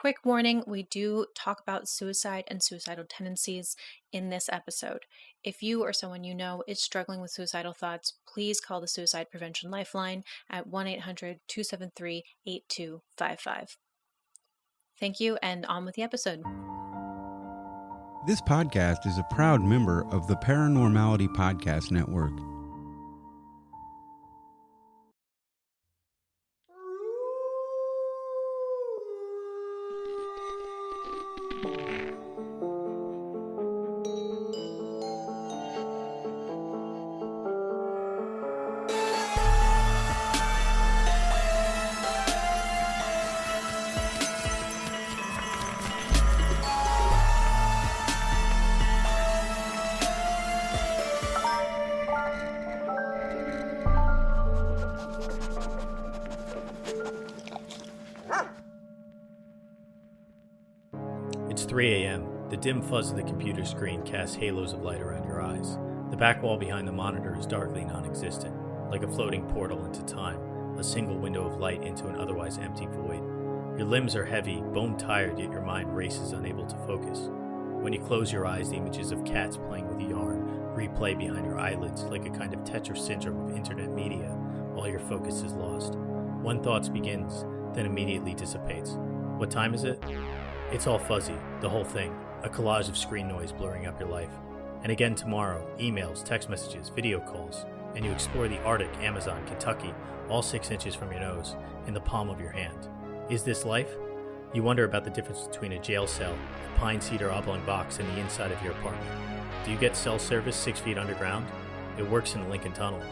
Quick warning, we do talk about suicide and suicidal tendencies in this episode. If you or someone you know is struggling with suicidal thoughts, please call the Suicide Prevention Lifeline at 1-800-273-8255. Thank you, and on with the episode. This podcast is a proud member of the Paranormality Podcast Network. It's 3 a.m. The dim fuzz of the computer screen casts halos of light around your eyes. The back wall behind the monitor is darkly non-existent, like a floating portal into time, a single window of light into an otherwise empty void. Your limbs are heavy, bone-tired, yet your mind races, unable to focus. When you close your eyes, the images of cats playing with yarn replay behind your eyelids like a kind of Tetris syndrome of internet media, while your focus is lost. One thought begins, then immediately dissipates. What time is it? It's all fuzzy, the whole thing, a collage of screen noise blurring up your life. And again tomorrow, emails, text messages, video calls, and you explore the Arctic, Amazon, Kentucky, all 6 inches from your nose, in the palm of your hand. Is this life? You wonder about the difference between a jail cell, a pine cedar oblong box, and the inside of your apartment. Do you get cell service 6 feet underground? It works in the Lincoln Tunnel.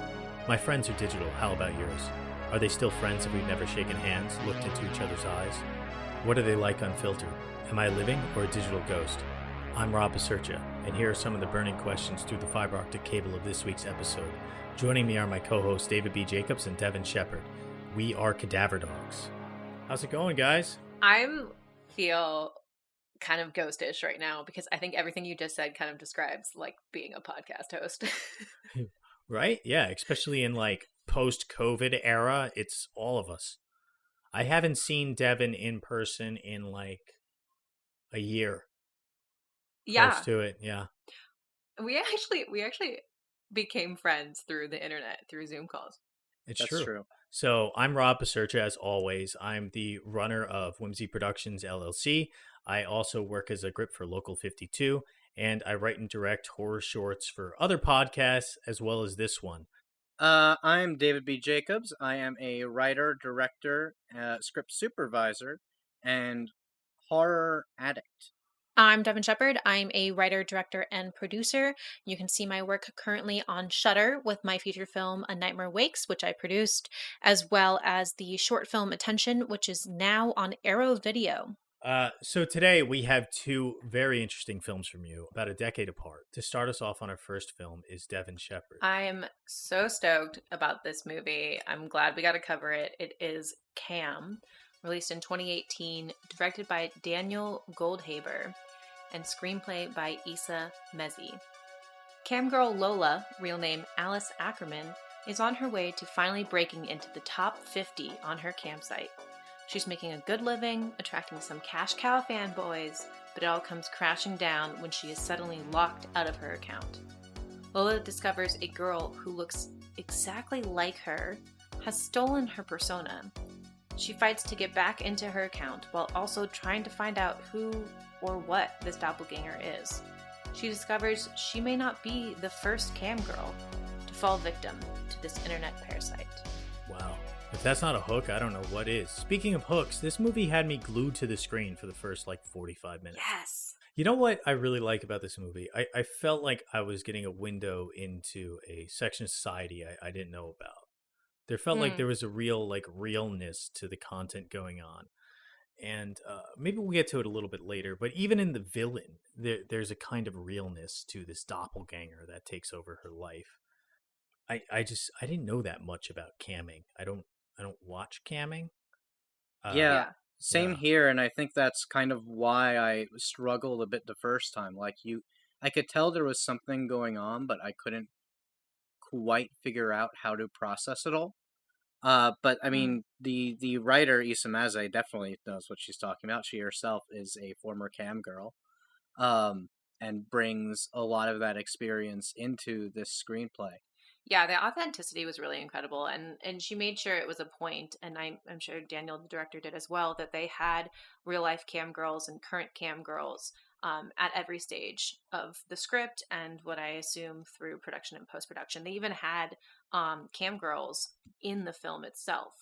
My friends are digital, how about yours? Are they still friends if we've never shaken hands, looked into each other's eyes? What are they like unfiltered? Am I living or a digital ghost? I'm Rob Basercha, and here are some of the burning questions through the fiber optic cable of this week's episode. Joining me are my co-hosts David B. Jacobs and Devin Shepard. We are Cadaver Dogs. How's it going, guys? I feel kind of ghostish right now because I think everything you just said kind of describes like being a podcast host. Right? Yeah, especially in like post-COVID era, it's all of us. I haven't seen Devin in person in like a year. Yeah. Close to it, yeah. We actually became friends through the internet, through Zoom calls. That's true. So I'm Rob Basercha, as always. I'm the runner of Whimsy Productions, LLC. I also work as a grip for Local 52, and I write and direct horror shorts for other podcasts, as well as this one. I'm David B. Jacobs. I am a writer, director, script supervisor, and horror addict. I'm Devin Shepard. I'm a writer, director, and producer. You can see my work currently on Shudder with my feature film A Nightmare Wakes, which I produced, as well as the short film Attention, which is now on Arrow Video. So today we have two very interesting films from you, about a decade apart. To start us off on our first film is Devin Shepard. I am so stoked about this movie. I'm glad we got to cover it. It is Cam, released in 2018, directed by Daniel Goldhaber, and screenplay by Isa Mazzei. Cam girl Lola, real name Alice Ackerman, is on her way to finally breaking into the top 50 on her campsite. She's making a good living, attracting some cash cow fanboys, but it all comes crashing down when she is suddenly locked out of her account. Lola discovers a girl who looks exactly like her has stolen her persona. She fights to get back into her account while also trying to find out who or what this doppelganger is. She discovers she may not be the first cam girl to fall victim to this internet parasite. Wow. If that's not a hook, I don't know what is. Speaking of hooks, this movie had me glued to the screen for the first 45 minutes. Yes! You know what I really like about this movie? I felt like I was getting a window into a section of society I didn't know about. There felt like there was a real realness to the content going on. And maybe we'll get to it a little bit later, but even in the villain, there's a kind of realness to this doppelganger that takes over her life. I didn't know that much about camming. I don't watch camming. Same here, and I think that's kind of why I struggled a bit the first time. I could tell there was something going on, but I couldn't quite figure out how to process it all. But I mean, the writer Isa Mazzei definitely knows what she's talking about. She herself is a former cam girl, um, and brings a lot of that experience into this screenplay. Yeah, the authenticity was really incredible, and she made sure it was a point, and I'm sure Daniel, the director, did as well, that they had real life cam girls and current cam girls at every stage of the script, and what I assume through production and post production. They even had cam girls in the film itself.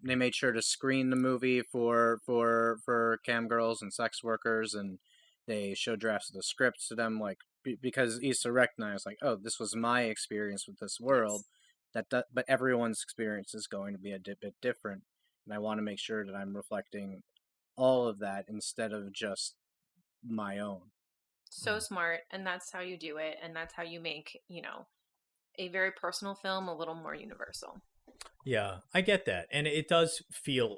They made sure to screen the movie for cam girls and sex workers, and they showed drafts of the script to them, like because Issa recognized, like, oh, this was my experience with this world. But everyone's experience is going to be a bit different, and I want to make sure that I'm reflecting all of that instead of just my own. So smart, and that's how you do it, and that's how you make, a very personal film a little more universal. Yeah, I get that. And it does feel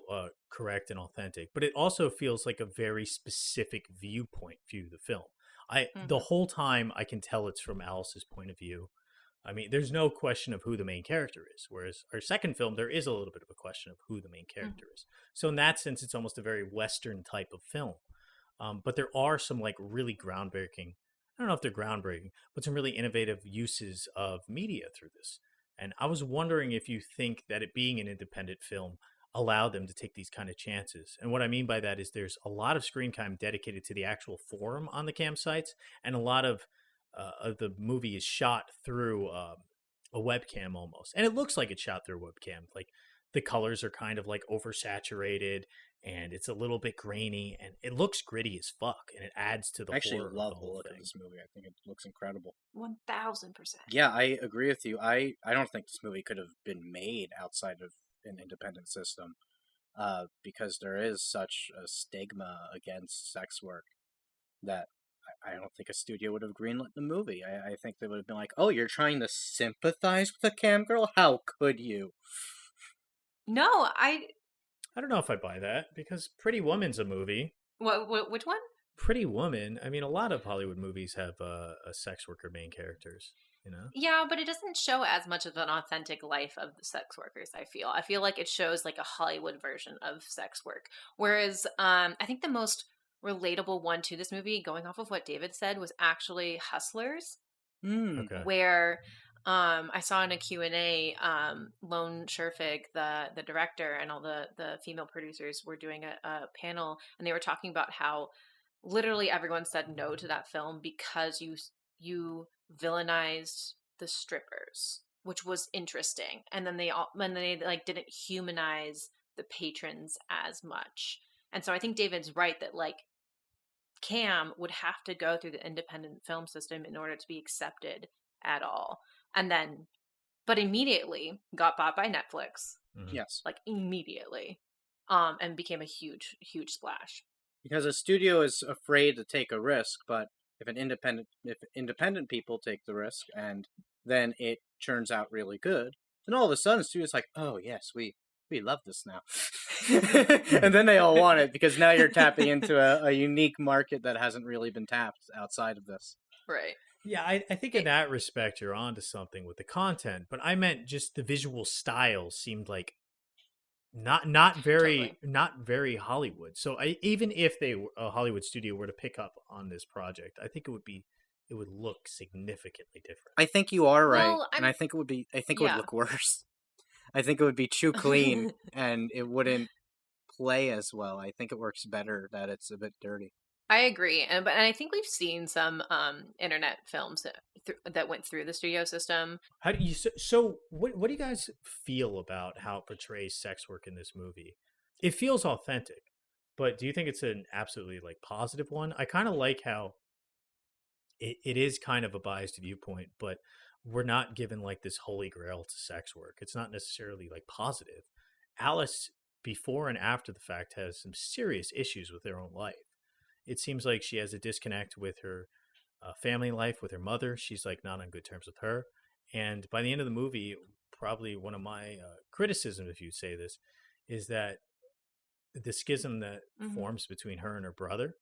correct and authentic, but it also feels like a very specific viewpoint view of the film. The whole time I can tell it's from Alice's point of view. I mean, there's no question of who the main character is, whereas our second film, there is a little bit of a question of who the main character is. So in that sense, it's almost a very Western type of film. But there are some like really groundbreaking, I don't know if they're groundbreaking, but some really innovative uses of media through this. And I was wondering if you think that it being an independent film allowed them to take these kind of chances. And what I mean by that is there's a lot of screen time dedicated to the actual forum on the campsites, and a lot of the movie is shot through a webcam almost. And it looks like it's shot through a webcam. Like the colors are kind of like oversaturated, and it's a little bit grainy, and it looks gritty as fuck, and it adds to the I actually horror love of the whole look thing. of this movie. I think it looks incredible. 1000%. Yeah, I agree with you. I don't think this movie could have been made outside of an independent system, because there is such a stigma against sex work that I don't think a studio would have greenlit the movie. I think they would have been like, "Oh, you're trying to sympathize with a cam girl? How could you?" No, I don't know if I buy that, because Pretty Woman's a movie. which one? Pretty Woman. I mean, a lot of Hollywood movies have a sex worker main characters. You know. Yeah, but it doesn't show as much of an authentic life of the sex workers, I feel like it shows like a Hollywood version of sex work. Whereas I think the most relatable one to this movie, going off of what David said, was actually Hustlers, Okay. where I saw in a Q&A, Lone Scherfig, the director, and all the female producers were doing a panel, and they were talking about how literally everyone said no to that film because you villainized the strippers, which was interesting, and then they like didn't humanize the patrons as much. And so I think David's right that like Cam would have to go through the independent film system in order to be accepted at all. And then, but immediately got bought by Netflix, Yes, like immediately, and became a huge splash. because a studio is afraid to take a risk, but if independent people take the risk and then it turns out really good, then all of a sudden the studio's like, "Oh yes, we love this now," and then they all want it because now you're tapping into a unique market that hasn't really been tapped outside of this. Right. Yeah, I think in that respect you're onto something with the content, but I meant just the visual style seemed like not very Hollywood. So even if a Hollywood studio were to pick up on this project, I think it would look significantly different. I think you are right, Well, and I think it would be. I think it would look worse. I think it would be too clean, and it wouldn't play as well. I think it works better that it's a bit dirty. I agree, and I think we've seen some internet films that went through the studio system. How do you so what do you guys feel about how it portrays sex work in this movie? It feels authentic, but do you think it's an absolutely like positive one? I kind of like how it is kind of a biased viewpoint, but we're not given like this holy grail to sex work. It's not necessarily like positive. Alice, before and after the fact, has some serious issues with her own life. It seems like she has a disconnect with her family life, with her mother. She's like not on good terms with her. And by the end of the movie, probably one of my criticisms, if you'd say this, is that the schism that forms between her and her brother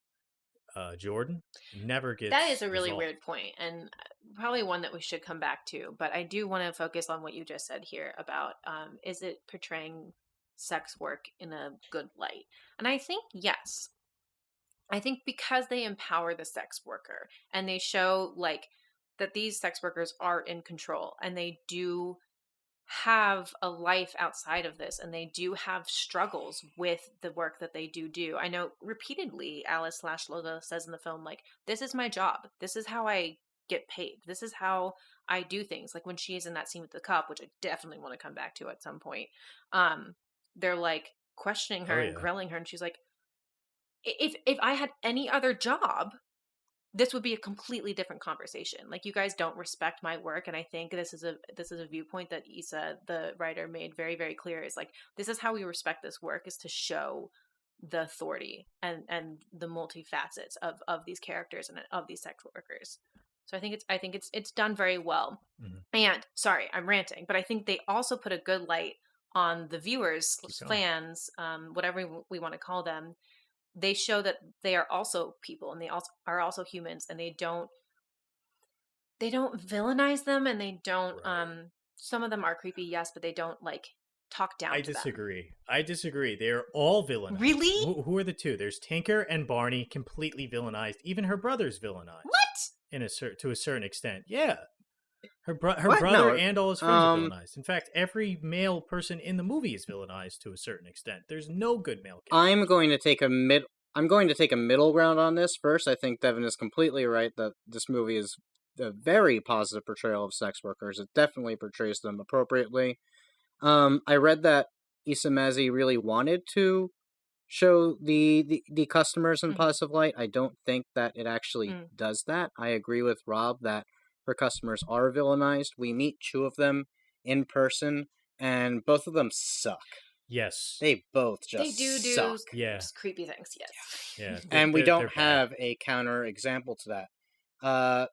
Jordan never gets That is a really resolved. weird point, and probably one that we should come back to. But I do want to focus on what you just said here about is it portraying sex work in a good light? And I think yes. I think because they empower the sex worker and they show like that these sex workers are in control and they do have a life outside of this and they do have struggles with the work that they do. I know repeatedly Alice slash Lola says in the film, like, this is my job. This is how I get paid. This is how I do things. Like when she is in that scene with the cup, which I definitely want to come back to at some point. They're like questioning her and grilling her. And she's like, if I had any other job, this would be a completely different conversation. Like, you guys don't respect my work, and I think this is a viewpoint that Isa, the writer, made very, very clear. Is like, this is how we respect this work, is to show the authority and the multifacets of these characters and of these sex workers. So I think it's done very well. Mm-hmm. And sorry, I'm ranting, but I think they also put a good light on the viewers, fans, whatever we want to call them. They show that they are also people and they are also humans, and they don't villainize them, and they don't some of them are creepy, yes, but they don't like talk down to them. I disagree. They're all villainized. Really? Who are the two? There's Tinker and Barney, completely villainized. Even her brother's villainized. What? To a certain extent. Yeah. Her brother and all his friends are villainized. In fact, every male person in the movie is villainized to a certain extent. There's no good male character. I'm going to take a middle ground on this. First, I think Devin is completely right that this movie is a very positive portrayal of sex workers. It definitely portrays them appropriately. I read that Isa Mazzei really wanted to show the customers in positive light. I don't think that it actually does that. I agree with Rob that her customers are villainized. We meet two of them in person, and both of them suck. Yes. They both just suck. Creepy things, yes. Yeah. And we don't have a counter example to that.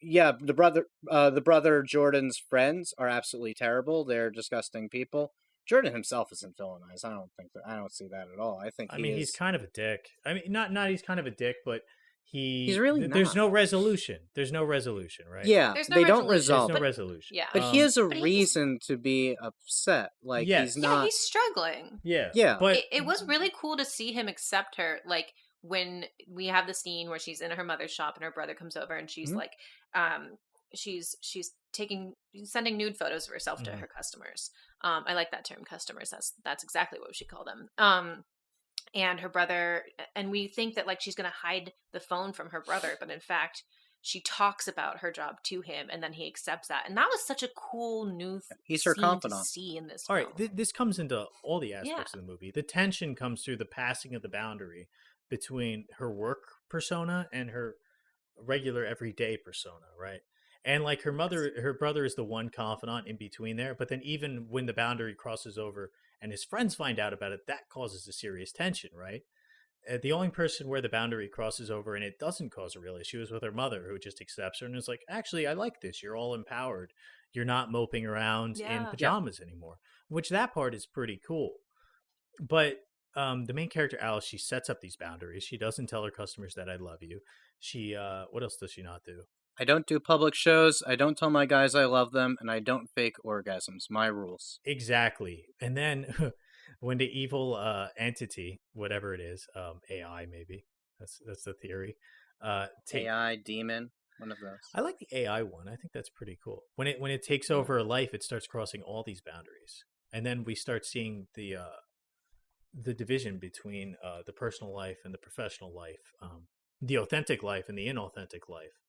The brother Jordan's friends are absolutely terrible. They're disgusting people. Jordan himself isn't villainized. I don't see that at all. He's kind of a dick. I mean, not he's kind of a dick, but he's really not. There's no resolution. There's no resolution, right? Yeah, they don't resolve. There's no resolution. Yeah, but he has a reason to be upset. Like he's not. Yeah, he's struggling. Yeah. But it was really cool to see him accept her. Like when we have the scene where she's in her mother's shop and her brother comes over and she's like, she's sending nude photos of herself to her customers. I like that term, customers. That's exactly what we should call them. And her brother, and we think that like she's going to hide the phone from her brother, but in fact she talks about her job to him, and then he accepts that. And that was such a cool new he's her confidant to see in this film. All right, this comes into all the aspects of the movie. The tension comes through the passing of the boundary between her work persona and her regular everyday persona, right? And like her brother is the one confidant in between there. But then even when the boundary crosses over and his friends find out about it, that causes a serious tension, right? The only person where the boundary crosses over and it doesn't cause a real issue is with her mother, who just accepts her and is like, actually, I like this. You're all empowered. You're not moping around in pajamas anymore, which that part is pretty cool. But the main character, Alice, she sets up these boundaries. She doesn't tell her customers that I love you. She, what else does she not do? I don't do public shows, I don't tell my guys I love them, and I don't fake orgasms. My rules. Exactly. And then when the evil entity, whatever it is, AI maybe, that's the theory. AI, demon, one of those. I like the AI one. I think that's pretty cool. When it takes over a life, it starts crossing all these boundaries. And then we start seeing the division between the personal life and the professional life, the authentic life and the inauthentic life,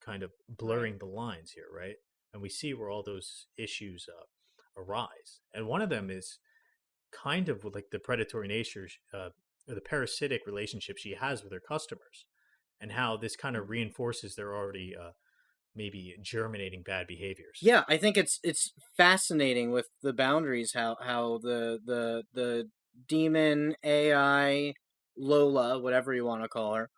kind of blurring the lines here, right? And we see where all those issues arise. And one of them is kind of like the predatory nature, or the parasitic relationship she has with her customers, and how this kind of reinforces their already maybe germinating bad behaviors. Yeah, I think it's fascinating with the boundaries, how the demon AI Lola, whatever you want to call her,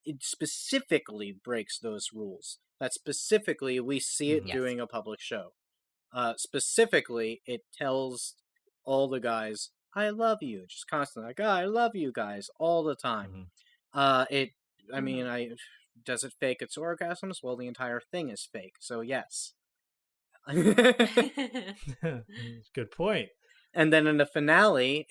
it specifically breaks those rules. That specifically we see it doing a public show. Specifically, it tells all the guys, I love you, just constantly like, I love you guys all the time. Mhm. Does it fake its orgasms? Well, the entire thing is fake, so yes. Good point. And then in the finale,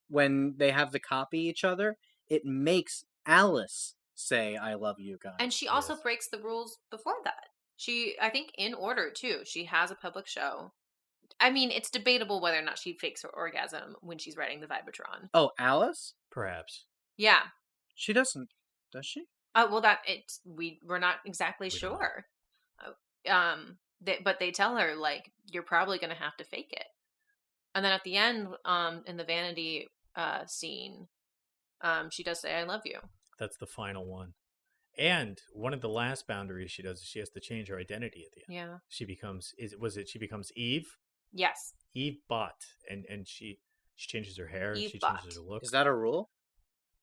when they have to copy each other, it makes Alice say, I love you And guys. she also Yes. breaks the rules before that. She, I think, in order too. She has a public show. I mean, it's debatable whether or not she fakes her orgasm when she's riding the Vibratron. Oh, Alice? Perhaps. Yeah. She doesn't, does she? Well, that it's we're not exactly We don't know. sure. But they tell her like you're probably going to have to fake it. And then at the end, in the vanity scene, she does say, "I love you." That's the final one. And one of the last boundaries she does is she has to change her identity at the end. Yeah. She becomes she becomes Eve? Yes. Eve Bot. And she changes her hair, Eve she Bot. changes her look. Is that a rule?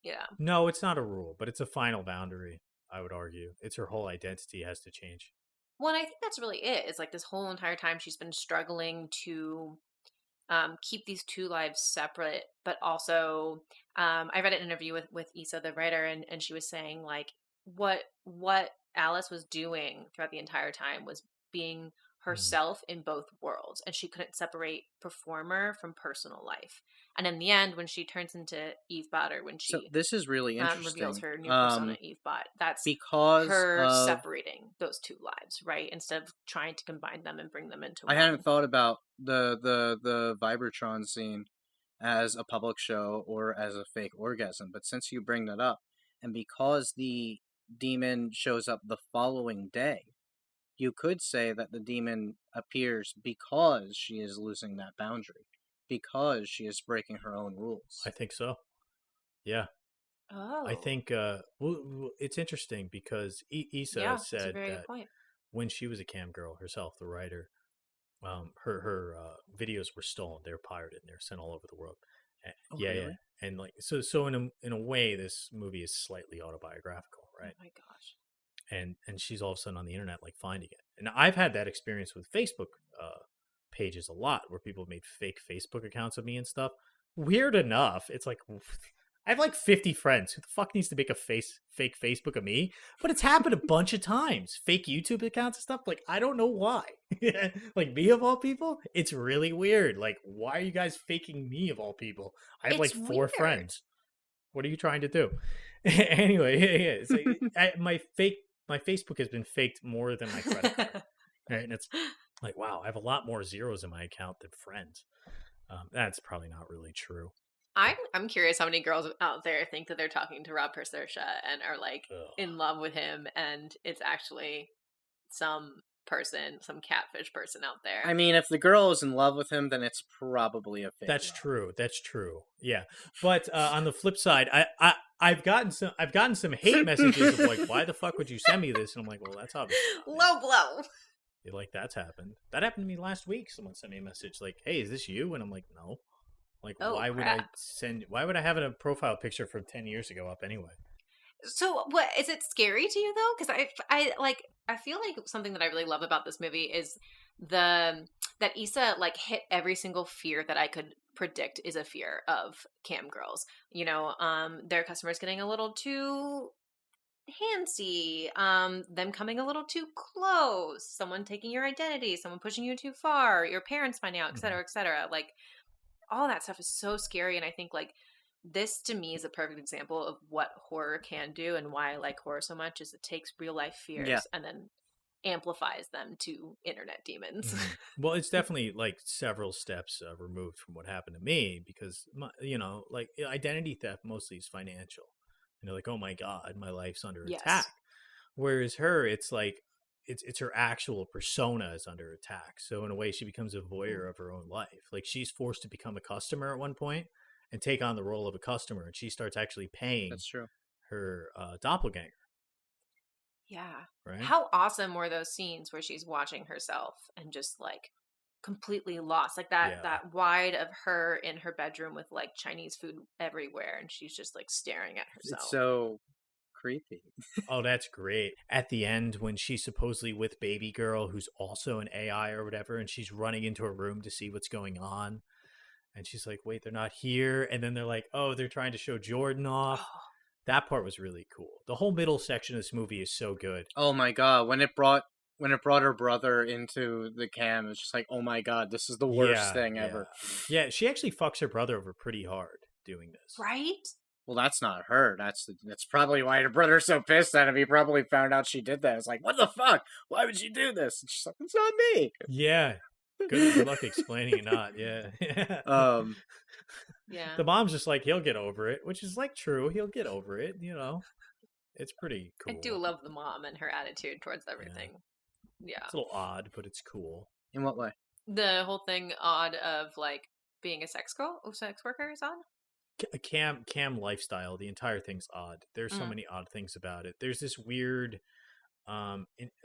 Yeah. No, it's not a rule, but it's a final boundary, I would argue. It's her whole identity has to change. Well, and I think that's really it. It's like this whole entire time she's been struggling to keep these two lives separate, but also I read an interview with Isa, the writer, and she was saying like what Alice was doing throughout the entire time was being herself in both worlds, and she couldn't separate performer from personal life. And in the end, when she turns into Eve Bot, or when So she this is really reveals interesting. her new persona, Eve Bot, that's Because her of separating those two lives, right? Instead of trying to combine them and bring them into I one. hadn't thought about the Vibratron scene as a public show or as a fake orgasm, but since you bring that up, and because the demon shows up the following day, you could say that the demon appears because she is losing that boundary, because she is breaking her own rules. I think so. Yeah. Oh. I think it's interesting because Isa Yeah, that's a said very good that point. when she was a cam girl herself, the writer, her videos were stolen. They're pirated and they're sent all over the world. Oh, Yeah, really? yeah, and like so in a way, this movie is slightly autobiographical, right? Oh my gosh. And she's all of a sudden on the internet like finding it. And I've had that experience with Facebook pages a lot, where people have made fake Facebook accounts of me and stuff. Weird enough, it's like I have like 50 friends. Who the fuck needs to make a fake Facebook of me? But it's happened a bunch of times. Fake YouTube accounts and stuff. Like, I don't know why. Like, me of all people? It's really weird. Like, why are you guys faking me of all people? I have like It's 4 weird. friends. What are you trying to do? Anyway, yeah. It's like, my Facebook has been faked more than my credit card. Right? And it's like, wow, I have a lot more zeros in my account than friends. That's probably not really true. I'm curious how many girls out there think that they're talking to Rob Persertia and are like Ugh. in love with him, and it's actually some person, some catfish person out there. Uh, I mean, if the girl is in love with him, then it's probably a fake That's love. true. That's true. Yeah, but on the flip side, I've gotten some hate messages of like, why the fuck would you send me this? And I'm like, well, that's obviously not me. Low blow. You're like, that's happened. That happened to me last week. Someone sent me a message like, hey, is this you? And I'm like, no. Like, Oh, why would crap. why would I have a profile picture from 10 years ago up anyway? So what is it scary to you though? Because I feel like something that I really love about this movie is that Issa like hit every single fear that I could predict is a fear of cam girls. You know, their customers getting a little too handsy, them coming a little too close, someone taking your identity, someone pushing you too far, your parents finding out, et cetera, et cetera. Like all that stuff is so scary, and I think like this to me is a perfect example of what horror can do, and why I like horror so much is it takes real life fears and then amplifies them to internet demons. Well, it's definitely like several steps removed from what happened to me, because like identity theft mostly is financial. Like, oh my god, my life's under Yes. attack. Whereas her, it's like it's her actual persona is under attack. So in a way, she becomes a voyeur of her own life. Like, she's forced to become a customer at one point and take on the role of a customer, and she starts actually paying That's true. her doppelganger. Yeah. Right? How awesome were those scenes where she's watching herself and just like completely lost, like that wide of her in her bedroom with like Chinese food everywhere, and she's just like staring at herself. It's so creepy. Oh, that's great. At the end, when she's supposedly with baby girl, who's also an AI or whatever, and she's running into a room to see what's going on, And she's like, wait, they're not here. And then they're like, oh, they're trying to show Jordan off. Oh, That part was really cool. The whole middle section of this movie is so good. Oh my god, when it brought her brother into the cam, it's just like, oh my god, this is the worst thing ever. Yeah, she actually fucks her brother over pretty hard doing this. right? Well, that's not her. That's probably why her brother's so pissed at him. He probably found out she did that. It's like, what the fuck? Why would you do this? And she's like, it's not me. Yeah. Good luck explaining it not. Yeah. Yeah. The mom's just like, he'll get over it, which is like true. He'll get over it, you know. It's pretty cool. I do love the mom and her attitude towards everything. Yeah. It's a little odd, but it's cool. In what way? The whole thing odd of like being a sex worker is odd. Cam lifestyle, the entire thing's odd. There's so many odd things about it. There's this weird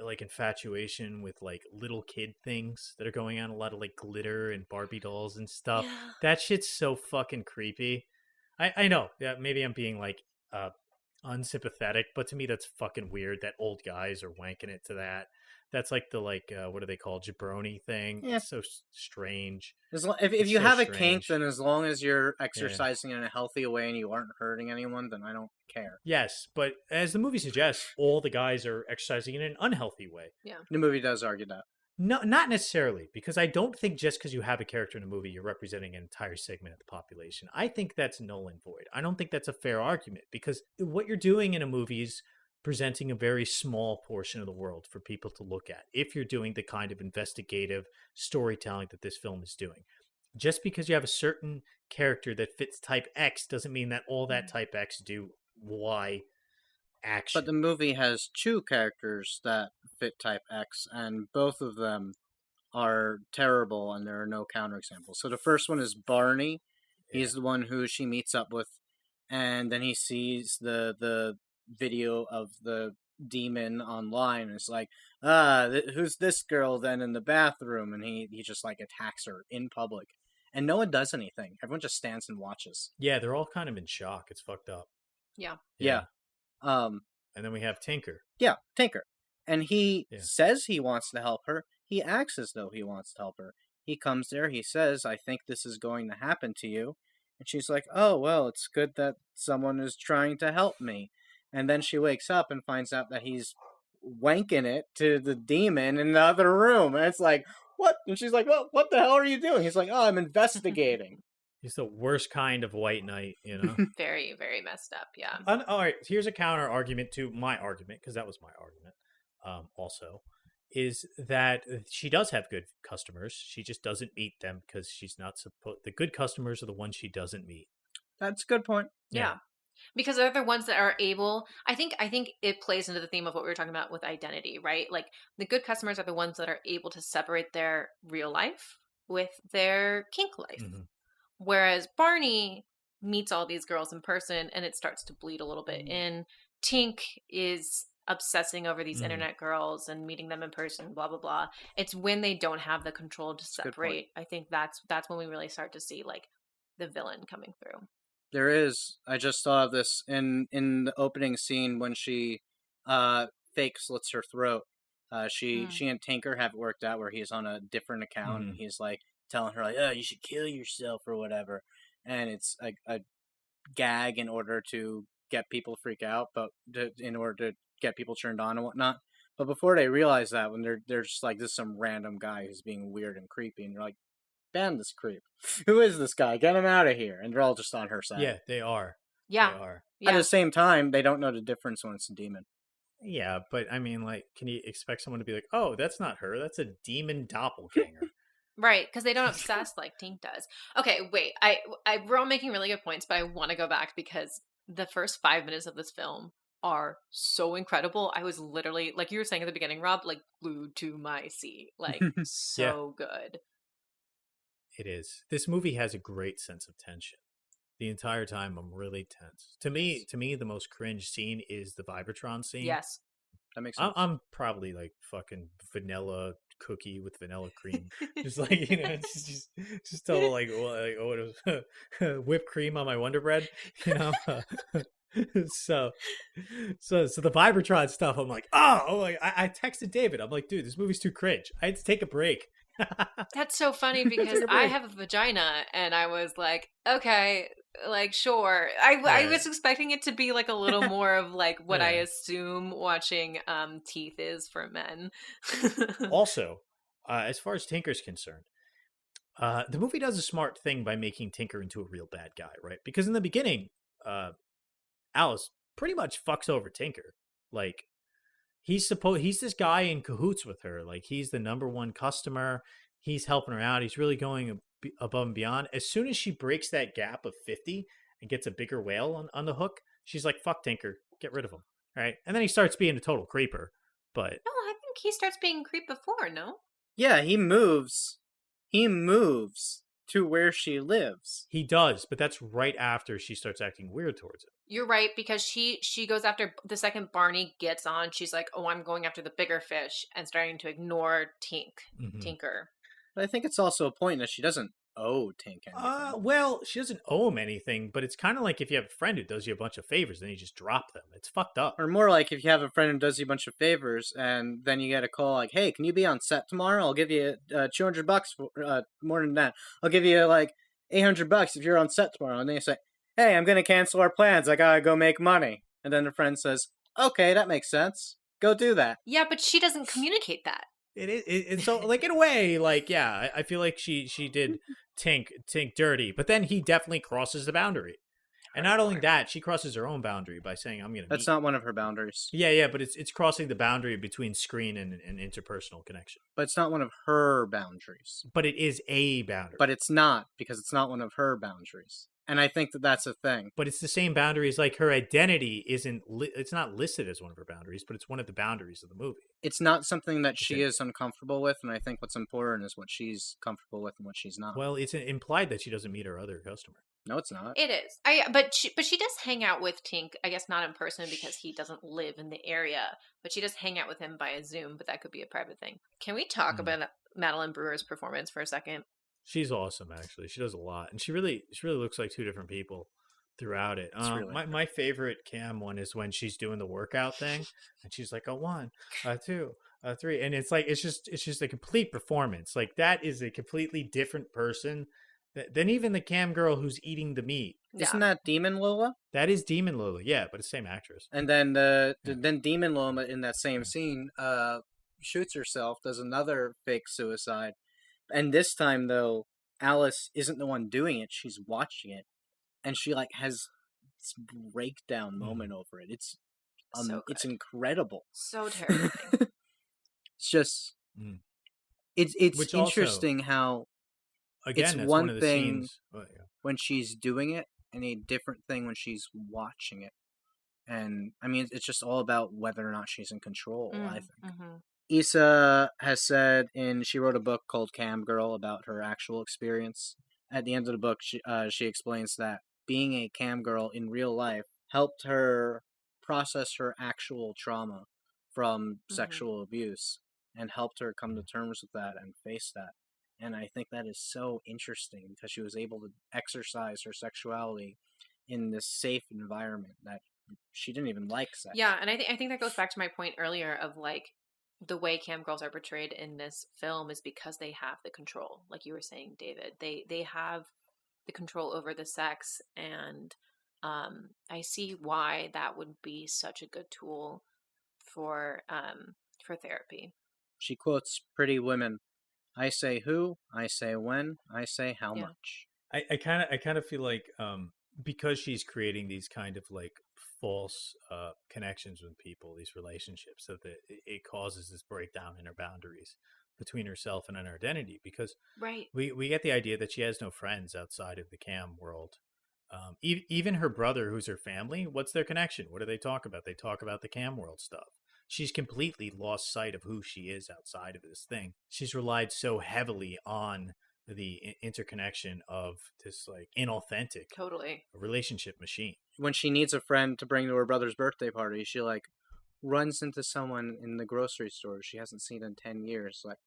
like infatuation with like little kid things that are going on, a lot of like glitter and Barbie dolls and stuff. Yeah. That shit's so fucking creepy. I know, yeah, maybe I'm being like unsympathetic, but to me that's fucking weird that old guys are wanking it to that. That's like the what do they call jabroni thing? Yeah. It's so strange. If you so have a strange. kink, then as long as you're exercising in a healthy way and you aren't hurting anyone, then I don't care. Yes, but as the movie suggests, all the guys are exercising in an unhealthy way. Yeah. The movie does argue that. No, not necessarily, because I don't think just because you have a character in a movie, you're representing an entire segment of the population. I think that's null and void. I don't think that's a fair argument, because what you're doing in a movie is presenting a very small portion of the world for people to look at, if you're doing the kind of investigative storytelling that this film is doing. Just because you have a certain character that fits type X doesn't mean that all that type X do Y action. But the movie has two characters that fit type X, and both of them are terrible, and there are no counterexamples. So the first one is Barney. He's the one who she meets up with, and then he sees the video of the demon online, and it's like, who's this girl then in the bathroom? And he just like attacks her in public, and no one does anything. Everyone just stands and watches. Yeah, they're all kind of in shock. It's fucked up. Yeah. And then we have Tinker. Yeah, Tinker. And he says he wants to help her. He acts as though he wants to help her. He comes there, he says, I think this is going to happen to you. And she's like, oh, well, it's good that someone is trying to help me. And then she wakes up and finds out that he's wanking it to the demon in the other room. And it's like, what? And she's like, well, what the hell are you doing? He's like, oh, I'm investigating. He's the worst kind of white knight, you know? Very, very messed up, yeah. All right, here's a counter argument to my argument, because that was my argument also, is that she does have good customers. She just doesn't meet them because she's not supposed... The good customers are the ones she doesn't meet. That's a good point. Yeah. Because they're the ones that are able... I think it plays into the theme of what we were talking about with identity, right? Like, the good customers are the ones that are able to separate their real life with their kink life. Mm-hmm. Whereas Barney meets all these girls in person and it starts to bleed a little bit in. Tink is obsessing over these internet girls and meeting them in person, blah, blah, blah. It's when they don't have the control to separate. I think that's when we really start to see like the villain coming through. There is. I just thought of this in the opening scene when she fake slits her throat. She and Tinker have it worked out where he's on a different account and he's like telling her like, oh, you should kill yourself or whatever. And it's a gag in order to get people to freak out, but in order to get people turned on and whatnot. But before they realize that, when they're just like, this is some random guy who's being weird and creepy, and you're like, ban this creep. Who is this guy? Get him out of here. And they're all just on her side. Yeah, they are. Yeah. They are. Yeah. At the same time, they don't know the difference when it's a demon. Yeah, but I mean, like, can you expect someone to be like, oh, that's not her. That's a demon doppelganger. Right, because they don't obsess like Tink does. Okay, wait. We're all making really good points, but I want to go back because the first 5 minutes of this film are so incredible. I was literally, like you were saying at the beginning, Rob, like glued to my seat. Like, so good. It is. This movie has a great sense of tension. The entire time, I'm really tense. To me, the most cringe scene is the Vibratron scene. Yes. That makes sense. I'm probably like fucking vanilla cookie with vanilla cream. Just like, you know, it's just total like whipped cream on my Wonder Bread, you know? So the Vibratron stuff, I'm like, I texted David. I'm like, dude, this movie's too cringe. I had to take a break. That's so funny because I have a vagina, and I was like, okay, like sure. I was expecting it to be like a little more of like what I assume watching Teeth is for men. Also, as far as Tinker's concerned, the movie does a smart thing by making Tinker into a real bad guy, right? Because in the beginning, Alice pretty much fucks over Tinker. Like, he's this guy in cahoots with her. Like, he's the number one customer. He's helping her out. He's really going above and beyond. As soon as she breaks that gap of 50 and gets a bigger whale on the hook, she's like, fuck Tinker, get rid of him. Right? And then he starts being a total creeper. But no, I think he starts being creep before, no? Yeah, he moves to where she lives. He does, but that's right after she starts acting weird towards him. You're right, because she goes after the second Barney gets on. She's like, oh, I'm going after the bigger fish, and starting to ignore Tinker. But I think it's also a point that she doesn't owe Tink anything. Well, she doesn't owe him anything, but it's kind of like if you have a friend who does you a bunch of favors, then you just drop them. It's fucked up. Or more like if you have a friend who does you a bunch of favors, and then you get a call like, hey, can you be on set tomorrow? I'll give you $200 for, more than that. I'll give you like $800 if you're on set tomorrow. And then you say, hey, I'm going to cancel our plans. I got to go make money. And then the friend says, okay, that makes sense. Go do that. Yeah, but she doesn't communicate that. It's so, like, in a way, like, yeah, I feel like she did Tink dirty, but then he definitely crosses the boundary. And not only that, she crosses her own boundary by saying, I'm going to That's not one of her boundaries. Yeah, but it's crossing the boundary between screen and interpersonal connection. But it's not one of her boundaries. But it is a boundary. But it's not, because it's not one of her boundaries. And I think that that's a thing. But it's the same boundaries. Like, her identity it's not listed as one of her boundaries, but it's one of the boundaries of the movie. It's not something that she is uncomfortable with, and I think what's important is what she's comfortable with and what she's not. Well, it's implied that she doesn't meet her other customer. No, it's not. It is. But she does hang out with Tink, I guess not in person because he doesn't live in the area, but she does hang out with him via Zoom, but that could be a private thing. Can we talk about Madeline Brewer's performance for a second? She's awesome, actually. She does a lot, and she really looks like two different people throughout it. My favorite Cam one is when she's doing the workout thing, and she's like, a 1, a 2, a 3, and it's like it's just a complete performance. Like, that is a completely different person than even the Cam girl who's eating the meat. Yeah. Isn't that Demon Lola? That is Demon Lola, yeah, but it's the same actress. And then then Demon Lola in that same scene shoots herself, does another fake suicide. And this time, though, Alice isn't the one doing it. She's watching it. And she, like, has this breakdown moment over it. It's it's incredible. So terrifying. It's just... It's interesting how... Again, it's one thing when she's doing it, and a different thing when she's watching it. And, I mean, it's just all about whether or not she's in control, I think. Mm-hmm. Isa has said she wrote a book called Cam Girl about her actual experience. At the end of the book, she explains that being a cam girl in real life helped her process her actual trauma from sexual abuse and helped her come to terms with that and face that. And I think that is so interesting because she was able to exercise her sexuality in this safe environment that she didn't even like sex. Yeah, and I think that goes back to my point earlier of, like, the way cam girls are portrayed in this film is because they have the control, like you were saying, David. They have the control over the sex, and I see why that would be such a good tool for therapy. She quotes Pretty Women. I say who, I say when, I say how much. I kind of feel like because she's creating these kind of like false connections with people, these relationships, so that it causes this breakdown in her boundaries between herself and her identity. Because we get the idea that she has no friends outside of the cam world. Even her brother, who's her family, what's their connection? What do they talk about? They talk about the cam world stuff. She's completely lost sight of who she is outside of this thing. She's relied so heavily on the interconnection of this like inauthentic relationship machine. When she needs a friend to bring to her brother's birthday party, she like runs into someone in the grocery store she hasn't seen in 10 years. Like,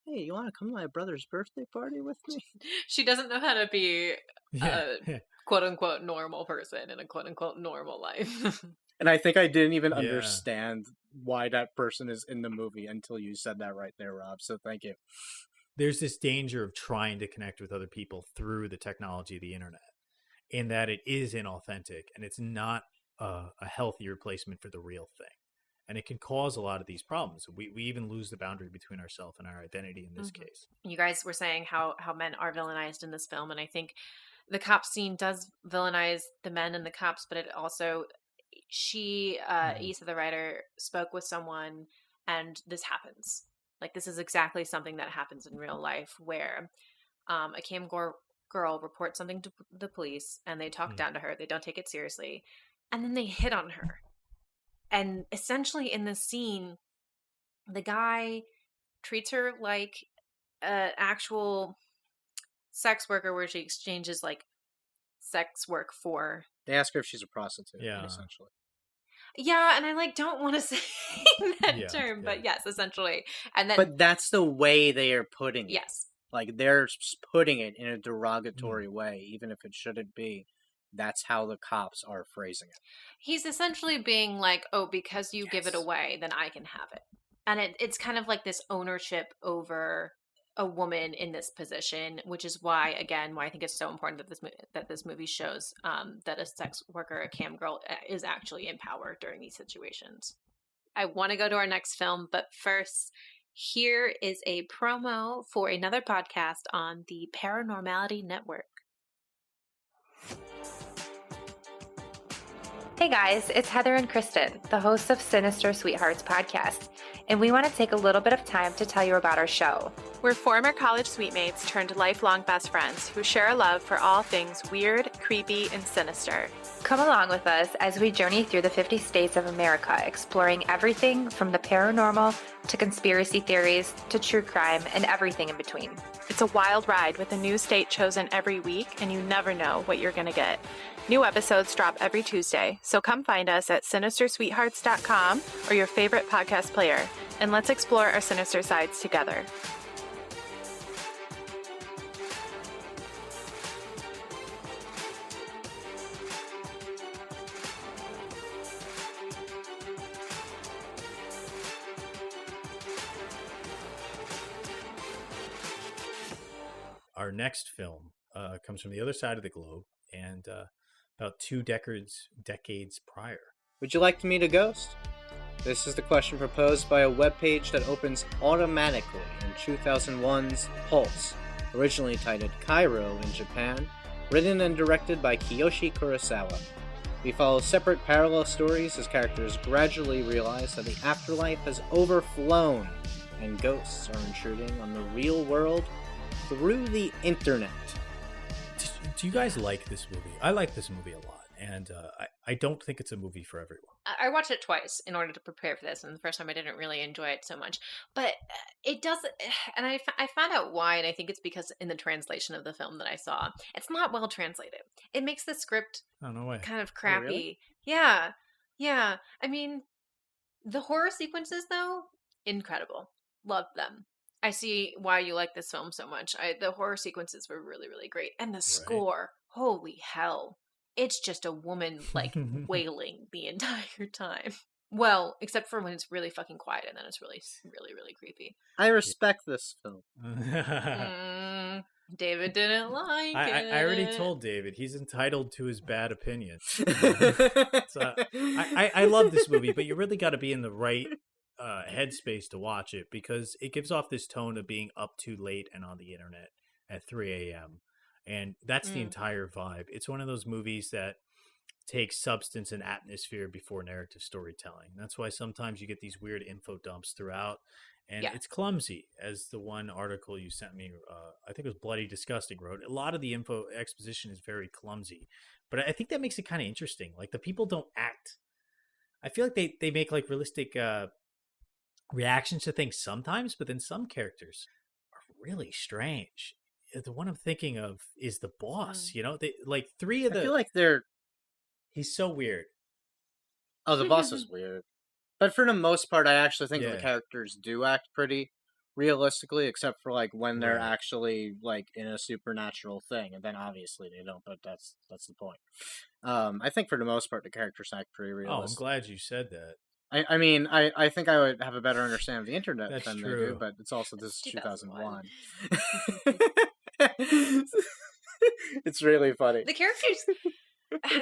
hey, you want to come to my brother's birthday party with me? She doesn't know how to be a quote unquote normal person in a quote unquote normal life. And I think I didn't even understand why that person is in the movie until you said that right there, Rob. So thank you. there's this danger of trying to connect with other people through the technology of the internet, in that it is inauthentic and it's not a healthy replacement for the real thing. And it can cause a lot of these problems. We even lose the boundary between ourselves and our identity in this case. You guys were saying how men are villainized in this film, and I think the cop scene does villainize the men and the cops, but it also, Isa, the writer, spoke with someone, and this happens. Like, this is exactly something that happens in real life, where a cam girl reports something to the police, and they talk down to her. They don't take it seriously, and then they hit on her. And essentially in this scene, the guy treats her like an actual sex worker, where she exchanges like sex work for. They ask her if she's a prostitute, essentially. Yeah, and I don't want to say that term, but yes, essentially. And then, but that's the way they are putting it. Yes. Like, they're putting it in a derogatory way, even if it shouldn't be. That's how the cops are phrasing it. He's essentially being like, oh, because you give it away, then I can have it. And it's kind of like this ownership over a woman in this position, which is why I think it's so important that this movie shows that a sex worker, a cam girl, is actually in power during these situations. I want to go to our next film, but first, here is a promo for another podcast on the Paranormality Network. Hey guys, it's Heather and Kristen, the hosts of Sinister Sweethearts podcast, and we want to take a little bit of time to tell you about our show. We're former college sweetmates turned lifelong best friends who share a love for all things weird, creepy, and sinister. Come along with us as we journey through the 50 states of America, exploring everything from the paranormal to conspiracy theories to true crime and everything in between. It's a wild ride with a new state chosen every week, and you never know what you're going to get. New episodes drop every Tuesday, so come find us at sinistersweethearts.com or your favorite podcast player, and let's explore our sinister sides together. Our next film comes from the other side of the globe, and about 2 decades prior. Would you like to meet a ghost? This is the question proposed by a webpage that opens automatically in 2001's Pulse, originally titled Kairo in Japan, written and directed by Kiyoshi Kurosawa. We follow separate parallel stories as characters gradually realize that the afterlife has overflown and ghosts are intruding on the real world through the internet. Do you guys like this movie? I like this movie a lot, and I don't think it's a movie for everyone. I watched it twice in order to prepare for this, and the first time I didn't really enjoy it so much. But it does, and I found out why, and I think it's because in the translation of the film that I saw, it's not well translated. It makes the script kind of crappy. Oh, really? Yeah. I mean, the horror sequences, though, incredible. Love them. I see why you like this film so much. The horror sequences were really, really great. And the score, holy hell. It's just a woman, wailing the entire time. Well, except for when it's really fucking quiet, and then it's really, really, really creepy. I respect this film. David didn't like it. I already told David he's entitled to his bad opinion. I love this movie, but you really got to be in the right headspace to watch it, because it gives off this tone of being up too late and on the internet at 3 a.m. And that's the entire vibe. It's one of those movies that takes substance and atmosphere before narrative storytelling. That's why sometimes you get these weird info dumps throughout, and it's clumsy, as the one article you sent me, I think it was Bloody Disgusting, wrote. A lot of the info exposition is very clumsy, but I think that makes it kind of interesting. Like, the people don't act. I feel like they make like realistic reactions to things sometimes, but then some characters are really strange. The one I'm thinking of is the boss. You know, they like 3 of the. I feel like they're. He's so weird. Oh, the boss is weird, but for the most part, I actually think the characters do act pretty realistically, except for like when they're actually like in a supernatural thing, and then obviously they don't. But that's the point. I think for the most part, the characters act pretty realistic. Oh, I'm glad you said that. I mean, I think I would have a better understanding of the internet That's than they true. do, but it's also this is 2001. It's really funny. The characters,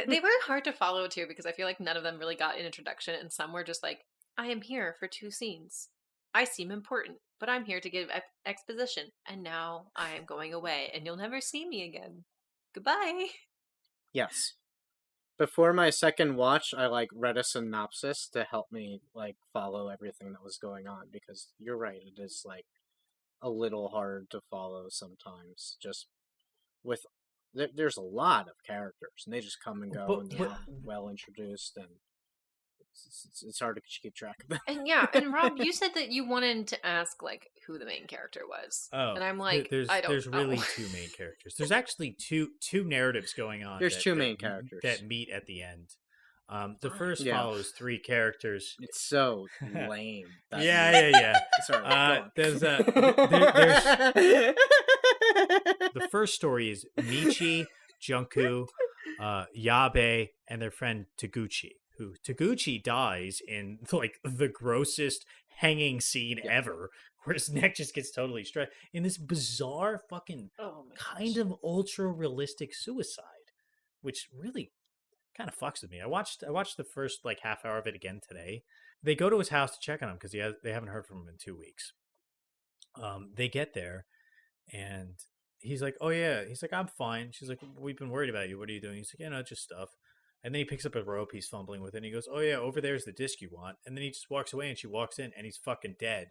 they were hard to follow too, because I feel like none of them really got an introduction, and some were just like, I am here for 2 scenes. I seem important, but I'm here to give exposition, and now I am going away, and you'll never see me again. Goodbye. Yes. Before my second watch, I read a synopsis to help me follow everything that was going on, because you're right, it is a little hard to follow sometimes. Just with there's a lot of characters, and they just come and go, and they're not well introduced, and it's hard to keep track of them. And Rob, you said that you wanted to ask who the main character was. Oh, and I'm like, there's I don't there's know. really 2 main characters. There's actually two narratives going on. There's 2 main characters that meet at the end. The first Yeah. follows 3 characters. It's so lame. Yeah. Sorry. There's the first story is Michi, Junku, Yabe, and their friend Taguchi. Taguchi dies in the grossest hanging scene ever, where his neck just gets totally stretched in this bizarre fucking kind of ultra realistic suicide, which really kind of fucks with me. I watched the first half hour of it again today. They go to his house to check on him because they haven't heard from him in 2 weeks. They get there, and he's like, "Oh yeah," he's like, "I'm fine." She's like, "We've been worried about you. What are you doing?" He's like, just stuff." And then he picks up a rope he's fumbling with, and he goes, "Oh yeah, over there's the disc you want." And then he just walks away, and she walks in, and he's fucking dead,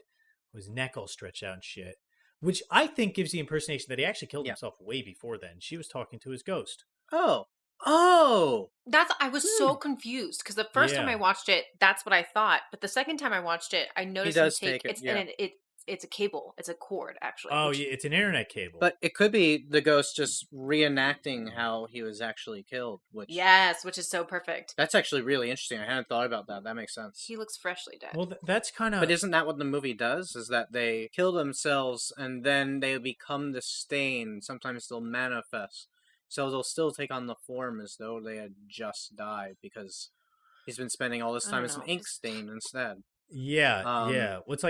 with his neck all stretched out and shit. Which I think gives the impersonation that he actually killed himself way before then. She was talking to his ghost. Oh! I was so confused, because the first time I watched it, that's what I thought. But the second time I watched it, I noticed he does take it. and it's a cable. It's a cord, actually. Oh, yeah, it's an internet cable. But it could be the ghost just reenacting how he was actually killed. Which is so perfect. That's actually really interesting. I hadn't thought about that. That makes sense. He looks freshly dead. Well, that's kind of... But isn't that what the movie does? Is that they kill themselves, and then they become the stain. Sometimes they'll manifest. So they'll still take on the form as though they had just died, because he's been spending all this time as an ink stain instead. Yeah. Well, it's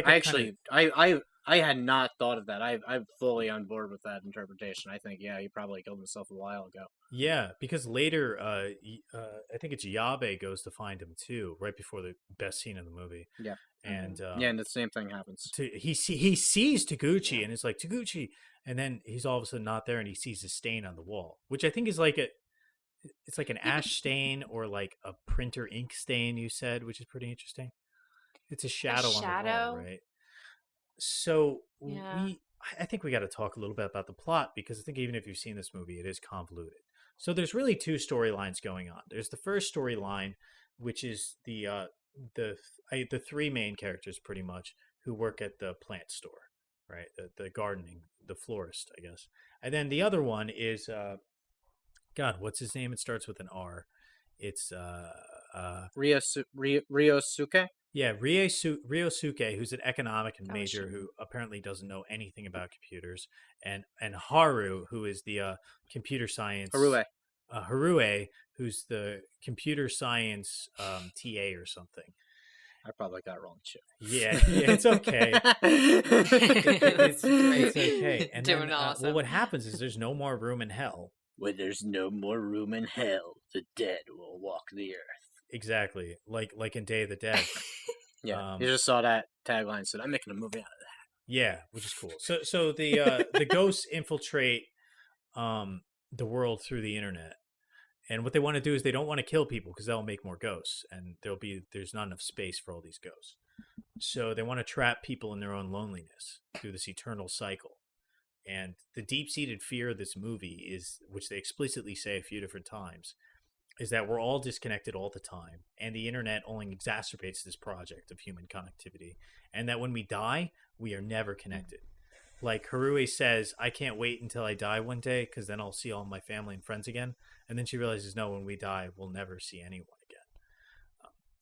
I had not thought of that. I'm fully on board with that interpretation. I think, he probably killed himself a while ago. Yeah, because later, I think it's Yabe goes to find him too, right before the best scene in the movie. Yeah. And and the same thing happens. He sees Taguchi, and it's like, Taguchi, and then he's all of a sudden not there, and he sees a stain on the wall, which I think is it's like an ash stain or like a printer ink stain, you said, which is pretty interesting. It's a shadow on the wall, right? So I think we got to talk a little bit about the plot, because I think even if you've seen this movie, it is convoluted. So there's really 2 storylines going on. There's the first storyline, which is the 3 main characters pretty much who work at the plant store, right? The gardening, the florist, I guess. And then the other one is God, what's his name? It starts with an R. It's Ryosuke? Yeah, Ryosuke, who's an economic major who apparently doesn't know anything about computers, and Haru, who is the computer science Harue, who's the computer science TA or something. I probably got it wrong too. Yeah, it's okay. It's okay. And then, awesome. well, what happens is there's no more room in hell. When there's no more room in hell, the dead will walk the earth. Exactly, like in Day of the Dead. Yeah, you just saw that tagline and said, "I'm making a movie out of that." Yeah, which is cool. So the ghosts infiltrate the world through the internet, and what they want to do is they don't want to kill people because that'll make more ghosts, and there's not enough space for all these ghosts. So they want to trap people in their own loneliness through this eternal cycle. And the deep-seated fear of this movie is, which they explicitly say a few different times, is that we're all disconnected all the time, and the internet only exacerbates this project of human connectivity, and that when we die, we are never connected. Like Harue says, I can't wait until I die one day, because then I'll see all my family and friends again, and then she realizes, no, when we die, we'll never see anyone again.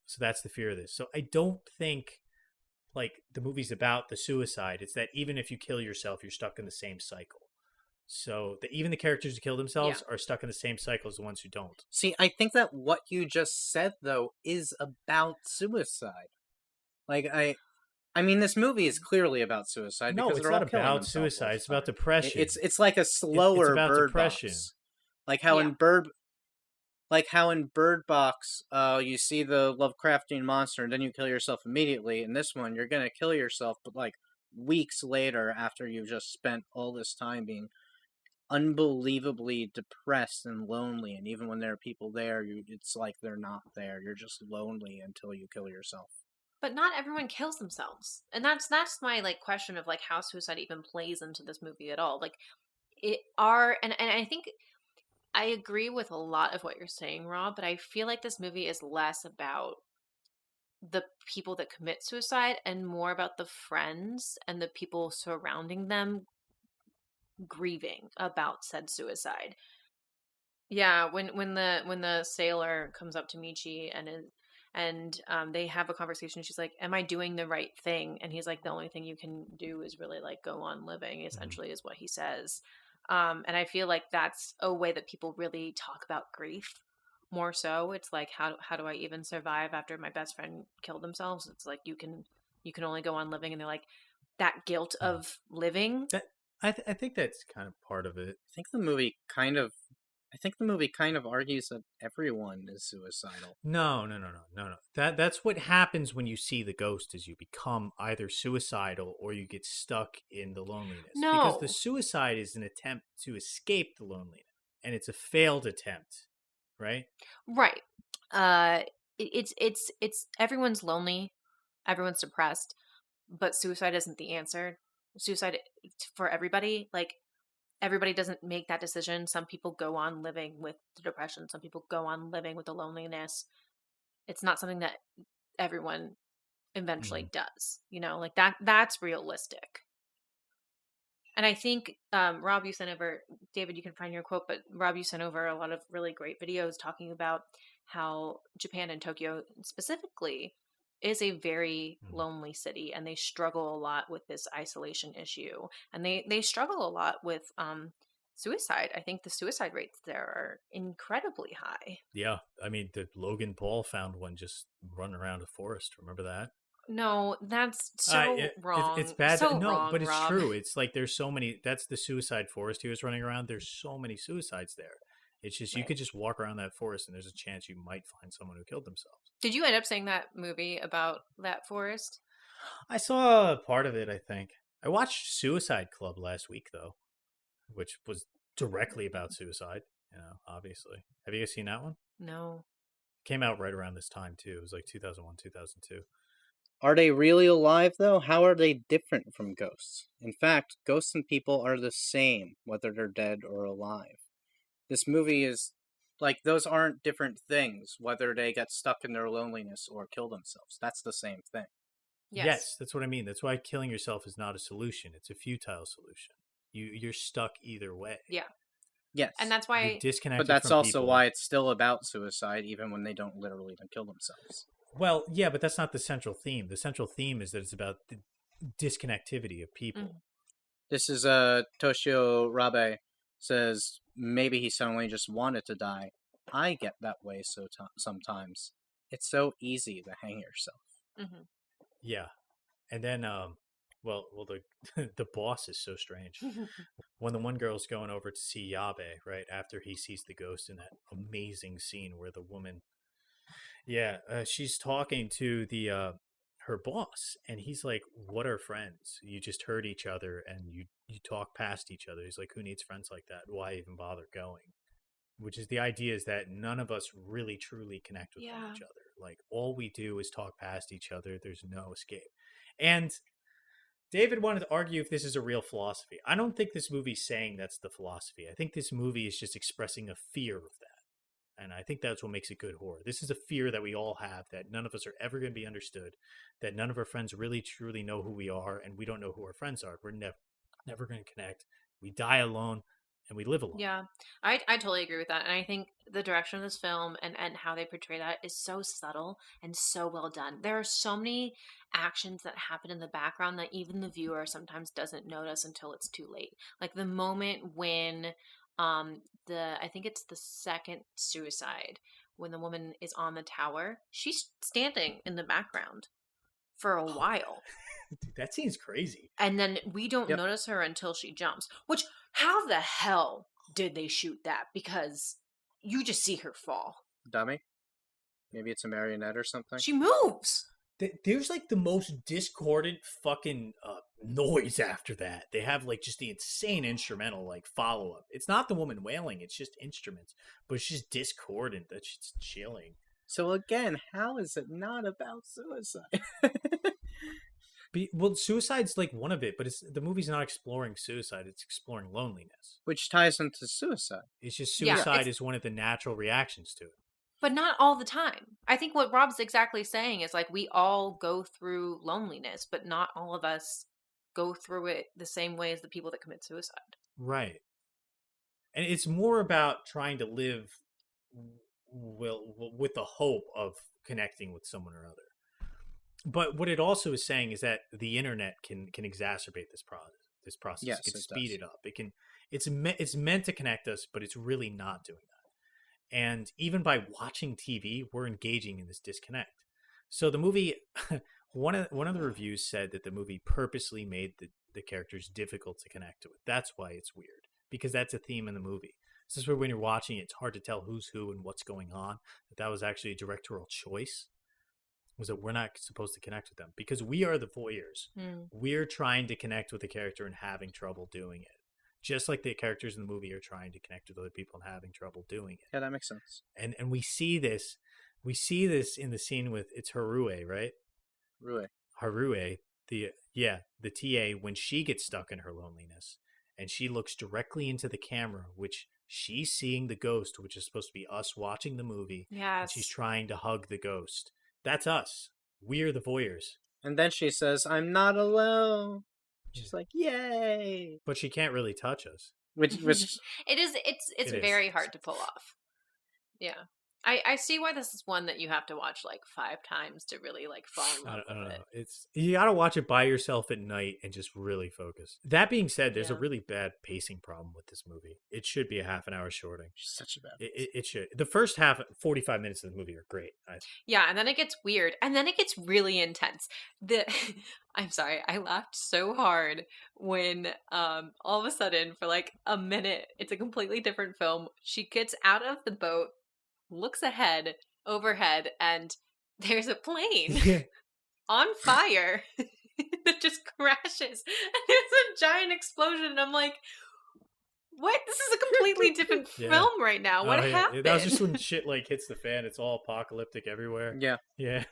So that's the fear of this. So I don't think the movie's about the suicide. It's that even if you kill yourself, you're stuck in the same cycle. So even the characters who kill themselves are stuck in the same cycle as the ones who don't. See, I think that what you just said, though, is about suicide. Like, I mean, this movie is clearly about suicide. No, because it's they're all not killing about themselves all suicide. the It's about time. depression. It's like a slower about Bird depression. Box. Like how in Bird Box, you see the Lovecraftian monster and then you kill yourself immediately. In this one, you're gonna kill yourself, but like weeks later, after you've just spent all this time being unbelievably depressed and lonely, and even when there are people there, it's like they're not there. You're just lonely until you kill yourself. But not everyone kills themselves, and that's my like question of like how suicide even plays into this movie at all. Like and I think I agree with a lot of what you're saying, Rob, but I feel like this movie is less about the people that commit suicide and more about the friends and the people surrounding them grieving about said suicide. Yeah, when the sailor comes up to Michi and they have a conversation, she's like, "Am I doing the right thing?" And he's like, "The only thing you can do is really like go on living," essentially is what he says. And I feel like that's a way that people really talk about grief more so. It's like, how do I even survive after my best friend killed themselves? It's like you can only go on living, and they're like that guilt of living. I think that's kind of part of it. I think the movie kind of argues that everyone is suicidal. No. That's what happens when you see the ghost is you become either suicidal or you get stuck in the loneliness. No. Because the suicide is an attempt to escape the loneliness. And it's a failed attempt, right? Right. It's everyone's lonely, everyone's depressed, but suicide isn't the answer. Suicide for everybody, like everybody doesn't make that decision. Some people go on living with the depression. Some people go on living with the loneliness. It's not something that everyone eventually does, like that's realistic. And I think, Rob, you sent over, David, you can find your quote, but Rob, you sent over a lot of really great videos talking about how Japan and Tokyo specifically is a very lonely city, and they struggle a lot with this isolation issue, and they struggle a lot with suicide. I think the suicide rates there are incredibly high. Yeah, I mean, the Logan Paul found one just running around a forest. Remember that? No, that's so wrong. It's bad. So no, wrong, but it's Rob. true. It's like there's so many. That's the suicide forest he was running around. There's so many suicides there. It's just you could just walk around that forest and there's a chance you might find someone who killed themselves. Did you end up seeing that movie about that forest? I saw part of it, I think. I watched Suicide Club last week, though, which was directly about suicide, obviously. Have you guys seen that one? No. It came out right around this time, too. It was like 2001, 2002. Are they really alive, though? How are they different from ghosts? In fact, ghosts and people are the same, whether they're dead or alive. This movie is like, those aren't different things, whether they get stuck in their loneliness or kill themselves. That's the same thing. Yes, that's what I mean. That's why killing yourself is not a solution. It's a futile solution. You're stuck either way. Yeah. Yes. And that's why... You're disconnected. But that's from also people. why it's still about suicide, even when they don't literally even kill themselves. Well, yeah, but that's not the central theme. The central theme is that it's about the disconnectivity of people. Mm-hmm. This is Toshio Rabe says, maybe he suddenly just wanted to die. I get that way sometimes. It's so easy to hang yourself. Mm-hmm. Yeah. And then, the boss is so strange. When the one girl's going over to see Yabe, right, after he sees the ghost in that amazing scene where the woman... Yeah, she's talking to her boss, and he's like, what are friends? You just hurt each other, and you talk past each other. He's like, who needs friends like that? Why even bother going? Which is the idea is that none of us really truly connect with one each other. Like, all we do is talk past each other. There's no escape. And David wanted to argue if this is a real philosophy. I don't think this movie's saying that's the philosophy. I think this movie is just expressing a fear of that. And I think that's what makes it good horror. This is a fear that we all have, that none of us are ever going to be understood, that none of our friends really truly know who we are, and we don't know who our friends are. We're never going to connect. We die alone. and we live alone. Yeah, I totally agree with that. And I think the direction of this film and how they portray that is so subtle and so well done. There are so many actions that happen in the background that even the viewer sometimes doesn't notice until it's too late. Like the moment when I think it's the second suicide, when the woman is on the tower, she's standing in the background for a while. Dude, that seems crazy. And then we don't notice her until she jumps. Which, how the hell did they shoot that? Because you just see her fall. Dummy? Maybe it's a marionette or something? She moves! There's like the most discordant fucking noise after that. They have like just the insane instrumental like follow-up. It's not the woman wailing, it's just instruments. But it's just discordant. That's just chilling. So again, how is it not about suicide? Well, suicide's like one of it, but the movie's not exploring suicide. It's exploring loneliness. Which ties into suicide. It's just suicide is one of the natural reactions to it. But not all the time. I think what Rob's exactly saying is like we all go through loneliness, but not all of us go through it the same way as the people that commit suicide. Right. And it's more about trying to live with the hope of connecting with someone or other. But what it also is saying is that the internet can exacerbate this process. Yes, it can it speed does. it up. It's meant to connect us, but it's really not doing that. And even by watching TV, we're engaging in this disconnect. So the movie, one of the reviews said that the movie purposely made the characters difficult to connect with. That's why it's weird, because that's a theme in the movie. This is where when you're watching it, it's hard to tell who's who and what's going on. That was actually a directorial choice. Was that we're not supposed to connect with them because we are the voyeurs. We're trying to connect with the character and having trouble doing it. Just like the characters in the movie are trying to connect with other people and having trouble doing it. Yeah, that makes sense. And we see this in the scene with it's Harue, right? Harue, the TA, when she gets stuck in her loneliness and she looks directly into the camera, which she's seeing the ghost, which is supposed to be us watching the movie. Yes. And she's trying to hug the ghost. That's us. We're the voyeurs. And then she says, "I'm not alone." She's like, "Yay!" But she can't really touch us. Which It's very hard to pull off. Yeah. I see why this is one that you have to watch like 5 times to really like fall in love I don't with know. it. You got to watch it by yourself at night and just really focus. That being said, there's a really bad pacing problem with this movie. It should be a half an hour shorter. Such a bad. It should. The first 45 minutes of the movie are great. Yeah, and then it gets weird, and then it gets really intense. I'm sorry, I laughed so hard when all of a sudden, for like a minute, it's a completely different film. She gets out of the boat, looks ahead, overhead, and there's a plane on fire that just crashes. And there's a giant explosion, and I'm like, what? This is a completely different film right now. What happened? That was just when shit like hits the fan. It's all apocalyptic everywhere. Yeah. Yeah.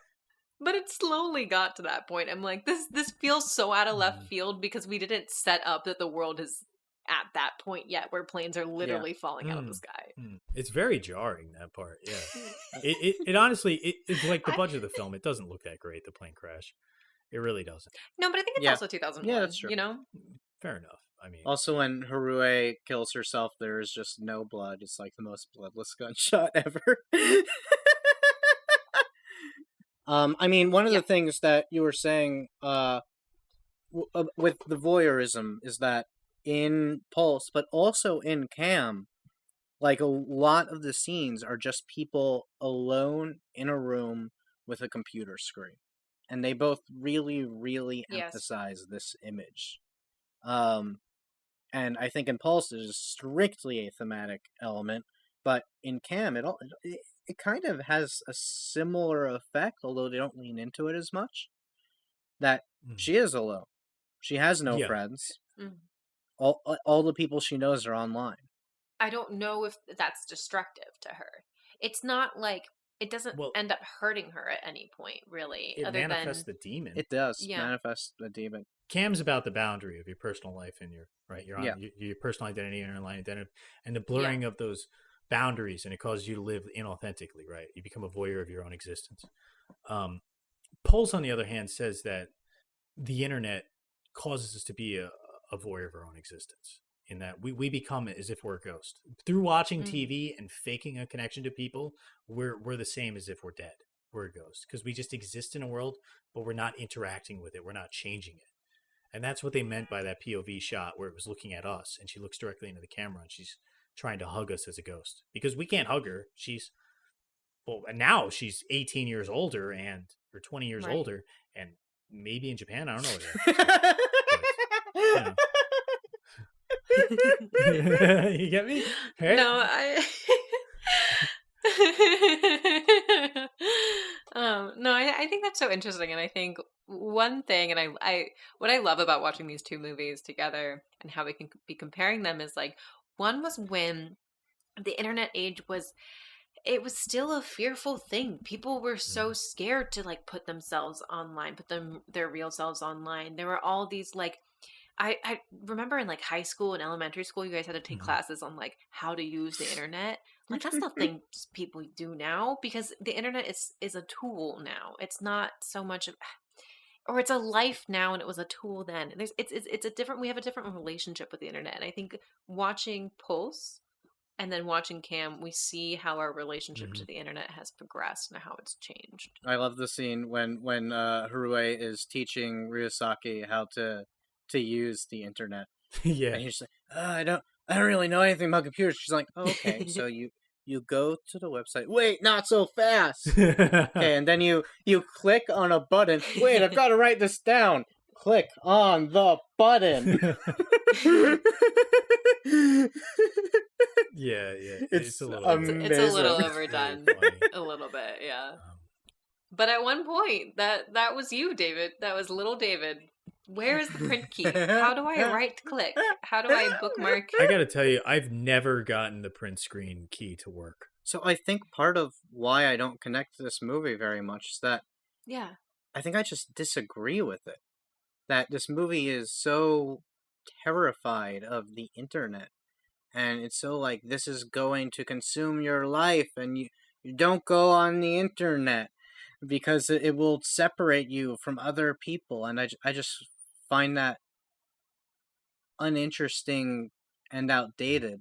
But it slowly got to that point. I'm like, this feels so out of left field because we didn't set up that the world is at that point yet where planes are literally falling out of the sky. It's very jarring, that part. Yeah. it honestly, it's like the budget of the film. It doesn't look that great, the plane crash. It really doesn't. No, but I think it's also 2001. Yeah, that's true. You know? Fair enough. I mean, also when Harue kills herself, there is just no blood. It's like the most bloodless gunshot ever. I mean, one of the things that you were saying with the voyeurism is that in Pulse, but also in Cam, like a lot of the scenes are just people alone in a room with a computer screen. And they both really, really emphasize this image. And I think in Pulse there's strictly a thematic element, but in Cam it kind of has a similar effect, although they don't lean into it as much. That she is alone. She has no friends. All the people she knows are online. I don't know if that's destructive to her. It's not like it doesn't end up hurting her at any point, really. It manifests the demon. It does manifest the demon. Cam's about the boundary of your personal life and your personal identity and your online identity, and the blurring of those boundaries, and it causes you to live inauthentically, right? You become a voyeur of your own existence. Pulse, on the other hand, says that the internet causes us to be a voyeur of our own existence. in that we become as if we're a ghost. Through watching TV and faking a connection to people, we're the same as if we're dead. We're a ghost because we just exist in a world, but we're not interacting with it. We're not changing it. And that's what they meant by that POV shot where it was looking at us and she looks directly into the camera and she's trying to hug us as a ghost because we can't hug her. And now she's 18 years older or 20 years older, and maybe in Japan, I don't know what you get me? Right? No, I think that's so interesting, and I think one thing, and I what I love about watching these two movies together and how we can be comparing them is like one was when the internet age was. It was still a fearful thing. People were so scared to like put themselves online, put their real selves online. There were all these like, I remember in like high school and elementary school, you guys had to take classes on like how to use the internet. Like that's the thing people do now because the internet is a tool now. It's not so much of, or it's a life now and it was a tool then. It's a different, we have a different relationship with the internet. And I think watching Pulse and then watching Cam, we see how our relationship to the internet has progressed and how it's changed. I love the scene when Harue is teaching Ryusaki how to use the internet. Yeah. And he's like, I don't really know anything about computers. She's like, oh, okay, so you go to the website. Wait, not so fast. Okay, and then you click on a button. Wait, I've got to write this down. Click on the button. Yeah. It's a little amazing. It's a little overdone. A little bit, yeah. But at one point, that was you, David. That was little David. Where is the print key? How do I right click? How do I bookmark? I gotta tell you, I've never gotten the print screen key to work. So I think part of why I don't connect to this movie very much is that I think I just disagree with it. That this movie is so terrified of the internet. And it's so like, this is going to consume your life and you don't go on the internet because it will separate you from other people. And I just find that uninteresting and outdated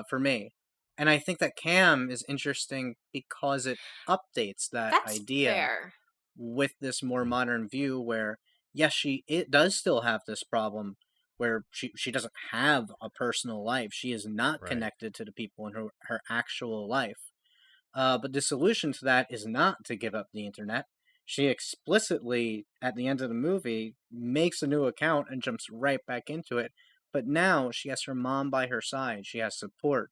for me. And I think that Cam is interesting because it updates that idea with this more modern view where, yes, it does still have this problem where she doesn't have a personal life. She is not connected to the people in her actual life. But the solution to that is not to give up the internet. She explicitly, at the end of the movie, makes a new account and jumps right back into it. But now she has her mom by her side. She has support.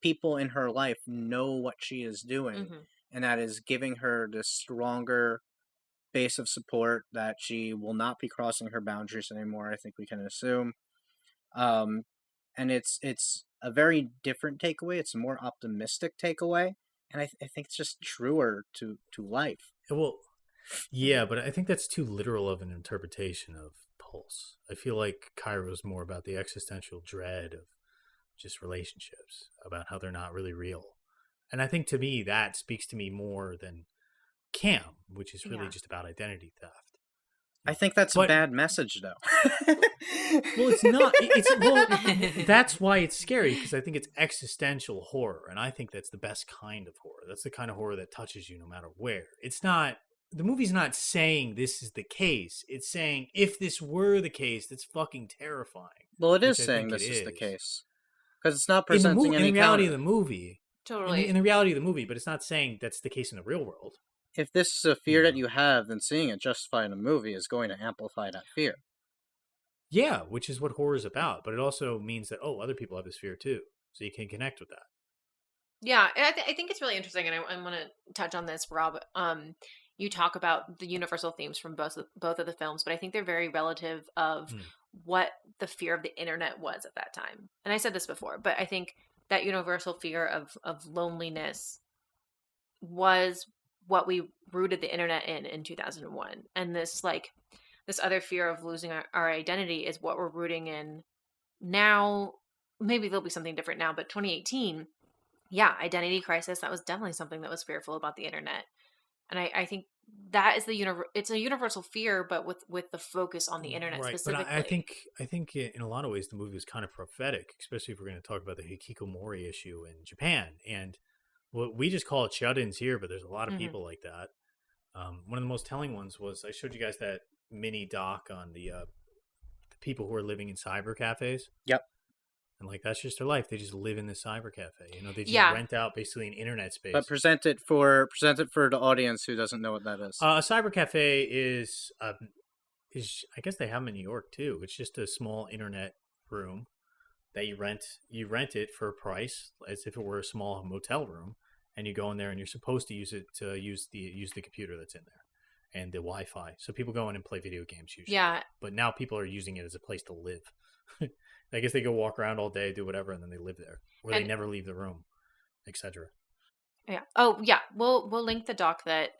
People in her life know what she is doing. And that is giving her this stronger base of support that she will not be crossing her boundaries anymore, I think we can assume. And it's a very different takeaway. It's a more optimistic takeaway. And I think it's just truer to life. Well, yeah, but I think that's too literal of an interpretation of Pulse. I feel like Kairo is more about the existential dread of just relationships, about how they're not really real. And I think to me, that speaks to me more than Cam, which is really just about identity theft. I think that's a bad message, though. Well, it's not. That's why it's scary, because I think it's existential horror, and I think that's the best kind of horror. That's the kind of horror that touches you no matter where. It's not. The movie's not saying this is the case. It's saying if this were the case, that's fucking terrifying. Well, it is saying this is the case because it's not presenting any in the reality of the movie. Totally. In the reality of the movie, but it's not saying that's the case in the real world. If this is a fear that you have, then seeing it justified in a movie is going to amplify that fear. Yeah, which is what horror is about. But it also means that, other people have this fear too. So you can connect with that. Yeah, I think it's really interesting. And I want to touch on this, Rob. You talk about the universal themes from both of the films, but I think they're very relative of what the fear of the internet was at that time. And I said this before, but I think that universal fear of loneliness was what we rooted the internet in 2001. And this other fear of losing our identity is what we're rooting in now. Maybe there'll be something different now, but 2018, identity crisis, that was definitely something that was fearful about the internet. And I think that is it's a universal fear, but with the focus on the internet specifically. But I think in a lot of ways the movie is kind of prophetic, especially if we're going to talk about the hikikomori issue in Japan. And we just call it shut-ins here, but there's a lot of people like that. One of the most telling ones was I showed you guys that mini doc on the people who are living in cyber cafes. Yep. And like that's just their life. They just live in this cyber cafe. You know, they just rent out basically an internet space. But present it for the audience who doesn't know what that is. A cyber cafe is I guess they have them in New York too. It's just a small internet room that you rent. You rent it for a price as if it were a small motel room, and you go in there and you're supposed to use it to use the computer that's in there and the Wi-Fi. So people go in and play video games usually. Yeah. But now people are using it as a place to live. I guess they go walk around all day, do whatever, and then they live there, or they never leave the room, etc. Yeah. Oh, yeah. We'll link the doc that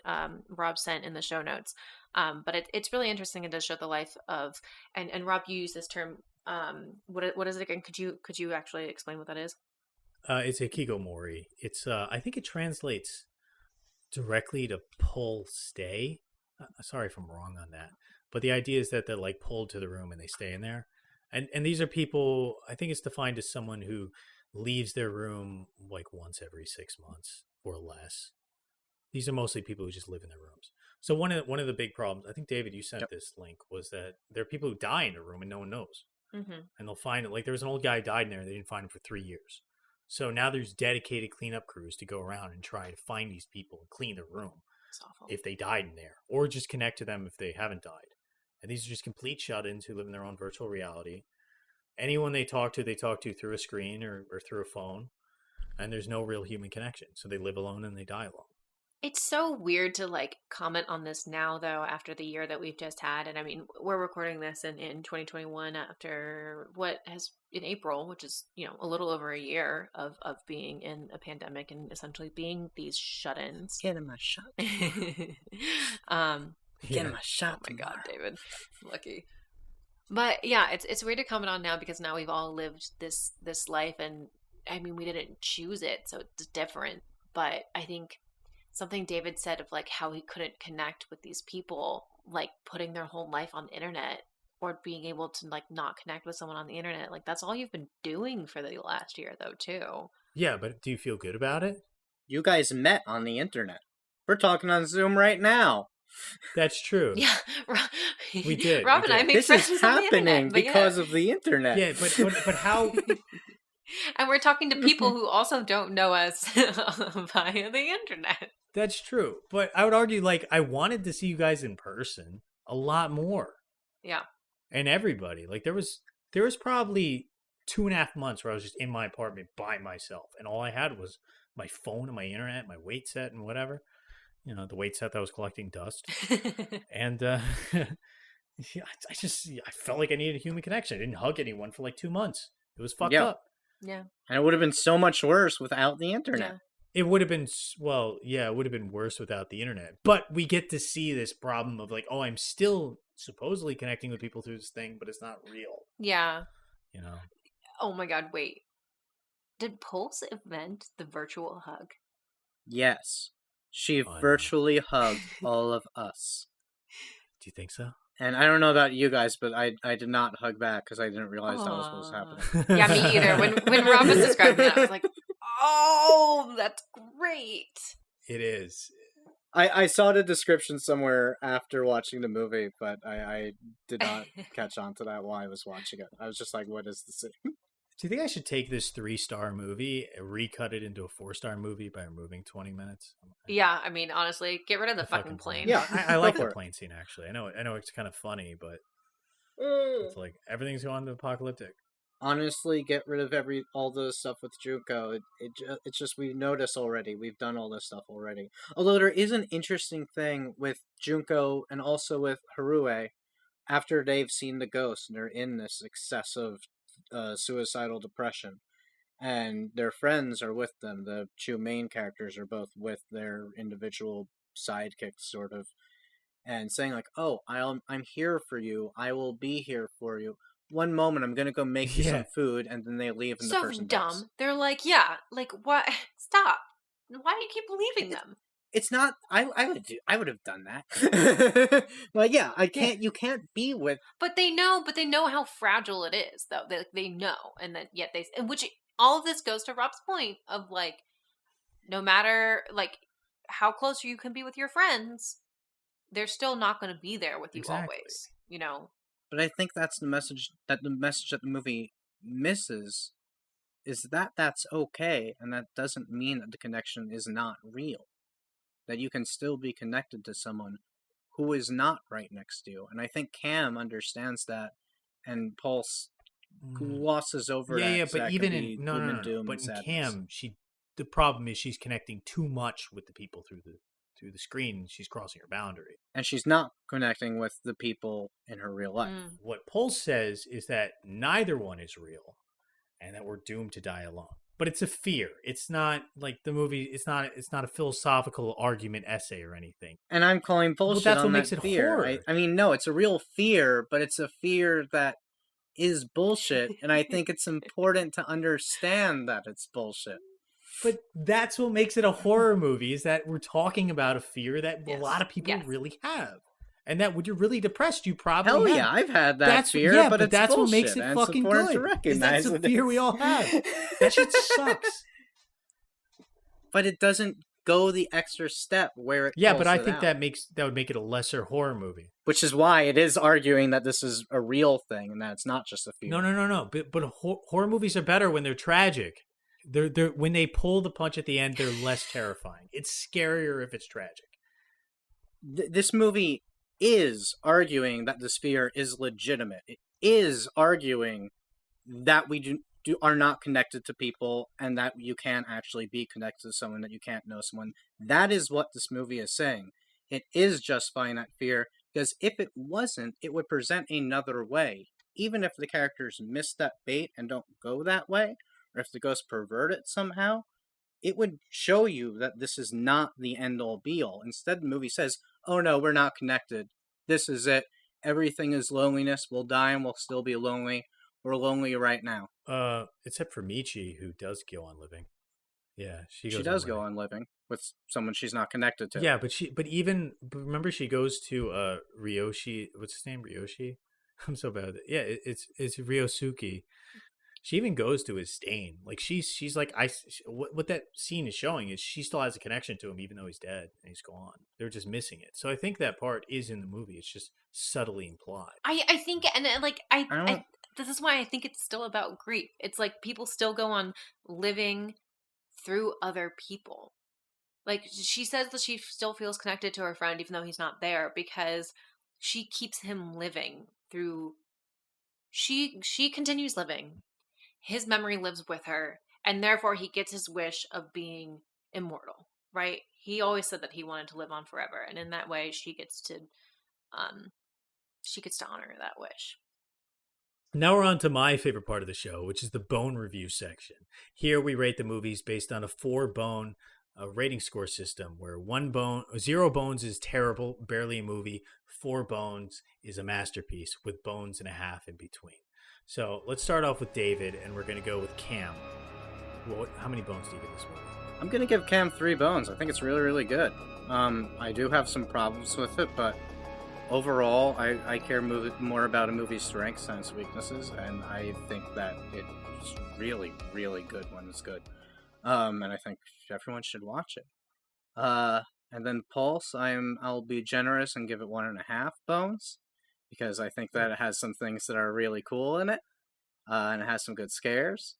Rob sent in the show notes. But it's really interesting. It does show the life of and Rob, you use this term. What is it again? Could you actually explain what that is? It's a hikikomori. It's I think it translates directly to pull stay. Sorry if I'm wrong on that, but the idea is that they're like pulled to the room and they stay in there. And these are people, I think it's defined as someone who leaves their room like once every 6 months or less. These are mostly people who just live in their rooms. So one of the big problems, I think, David, you sent this link, was that there are people who die in a room and no one knows. Mm-hmm. And they'll find it. Like there was an old guy who died in there and they didn't find him for 3 years. So now there's dedicated cleanup crews to go around and try to find these people and clean their room if they died in there, or just connect to them if they haven't died. And these are just complete shut-ins who live in their own virtual reality. Anyone they talk to through a screen or through a phone. And there's no real human connection. So they live alone and they die alone. It's so weird to like comment on this now, though, after the year that we've just had. And I mean, we're recording this in 2021 after in April, which is, a little over a year of being in a pandemic and essentially being these shut-ins. Get in my shut. Get in my shot. Oh my God, David. Lucky. But yeah, it's weird to comment on now because now we've all lived this life, and I mean, we didn't choose it, so it's different. But I think something David said of like how he couldn't connect with these people, like putting their whole life on the internet or being able to like not connect with someone on the internet, like that's all you've been doing for the last year though too. Yeah, but do you feel good about it? You guys met on the internet. We're talking on Zoom right now. That's true. Yeah, we did. Rob and I make this friends is on the happening internet, because of the internet. Yeah, but how? And we're talking to people who also don't know us via the internet. That's true. But I would argue, like, I wanted to see you guys in person a lot more. Yeah. And everybody. Like, there was probably 2.5 months where I was just in my apartment by myself. And all I had was my phone and my internet, my weight set and whatever. The weight set that was collecting dust. And I felt like I needed a human connection. I didn't hug anyone for like 2 months. It was fucked up. Yeah. And it would have been so much worse without the internet. Yeah. It would have been, it would have been worse without the internet. But we get to see this problem of like, oh, I'm still supposedly connecting with people through this thing, but it's not real. Yeah. Oh my God, wait. Did Pulse invent the virtual hug? Yes. She virtually hugged all of us. Do you think so? And I don't know about you guys, but I did not hug back because I didn't realize that was what was happening. Yeah, me either. When Rob was describing that, I was like, oh, that's great. It is. I saw the description somewhere after watching the movie, but I did not catch on to that while I was watching it. I was just like, what is the scene? Do you think I should take this 3-star movie and recut it into a 4-star movie by removing 20 minutes? Yeah, I mean, honestly, get rid of the fucking plane. Yeah, I like the plane scene, actually. I know it's kind of funny, but it's like everything's going to apocalyptic. Honestly, get rid of all the stuff with Junko. It's just we know this already. We've done all this stuff already. Although there is an interesting thing with Junko and also with Harue, after they've seen the ghost and they're in this excessive suicidal depression, and their friends are with them. The two main characters are both with their individual sidekicks, sort of, and saying like, "Oh, I'm here for you. I will be here for you. One moment, I'm gonna go make you some food," and then they leave, and the person so dumb. dies. They're like, "Yeah, like what? Stop! Why do you keep leaving them?" it's not. I would have done that. Like, yeah, I can't. You can't be with. But they know how fragile it is, though. They know, and then yet and which all of this goes to Rob's point of like, no matter like how close you can be with your friends, they're still not going to be there with you always. You know. But I think that's the message that the movie misses, is that that's okay, and that doesn't mean that the connection is not real. That you can still be connected to someone who is not right next to you. And I think Cam understands that, and Pulse glosses over Yeah, that. but even in but in Cam, the problem is she's connecting too much with the people through the screen. She's crossing her boundary, and she's not connecting with the people in her real life. What Pulse says is that neither one is real, and that we're doomed to die alone. But it's a fear. It's not like the movie. It's not a philosophical argument essay or anything. And I'm calling bullshit that's on what that makes it fear. horror. I mean, no, it's a real fear, but it's a fear that is bullshit. And I think it's important to understand that it's bullshit. But that's what makes it a horror movie, is that we're talking about a fear that a lot of people really have. And that when you're really depressed, you probably Hell have. yeah, I've had that fear, but it's that's bullshit. What makes it fucking good. That's the fear we all have. That shit sucks. But it doesn't go the extra step where it. Yeah, but I think out. that would make it a lesser horror movie. Which is why it is arguing that this is a real thing and that it's not just a fear. No. But horror movies are better when they're tragic. They're when they pull the punch at the end, they're less terrifying. It's scarier if it's tragic. This movie is arguing that this fear is legitimate. It is arguing that we are not connected to people and that you can't actually be connected to someone, that you can't know someone. That is what this movie is saying. It is justifying that fear, because if it wasn't, it would present another way. Even if the characters miss that bait and don't go that way, or if the ghosts pervert it somehow, it would show you that this is not the end-all be-all. Instead, the movie says, oh no, we're not connected. This is it. Everything is loneliness. We'll die and we'll still be lonely. We're lonely right now. Except for Michi, who does go on living. Yeah, she does go on living with someone she's not connected to. Yeah, but remember she goes to Ryoshi. What's his name? Ryoshi. I'm so bad at it. Yeah, it's Ryosuke. She even goes to his stain. Like she's like, what that scene is showing is she still has a connection to him even though he's dead and he's gone. They're just missing it. So I think that part is in the movie. It's just subtly implied. I think, and like this is why I think it's still about grief. It's like people still go on living through other people. Like she says that she still feels connected to her friend even though he's not there, because she keeps him living through. She continues living. His memory lives with her, and therefore he gets his wish of being immortal, right? He always said that he wanted to live on forever, and in that way she gets to honor that wish. Now we're on to my favorite part of the show, which is the bone review section. Here we rate the movies based on a 4-bone rating score system, where 0 bones is terrible, barely a movie. 4 bones is a masterpiece with bones and a half in between. So let's start off with David, and we're going to go with Cam. How many bones do you give this movie? I'm going to give Cam 3 bones. I think it's really, really good. I do have some problems with it, but overall, I care more about a movie's strengths than its weaknesses, and I think that it's really, really good when it's good. And I think everyone should watch it. And then Pulse, I'll be generous and give it 1.5 bones, because I think that it has some things that are really cool in it, and it has some good scares.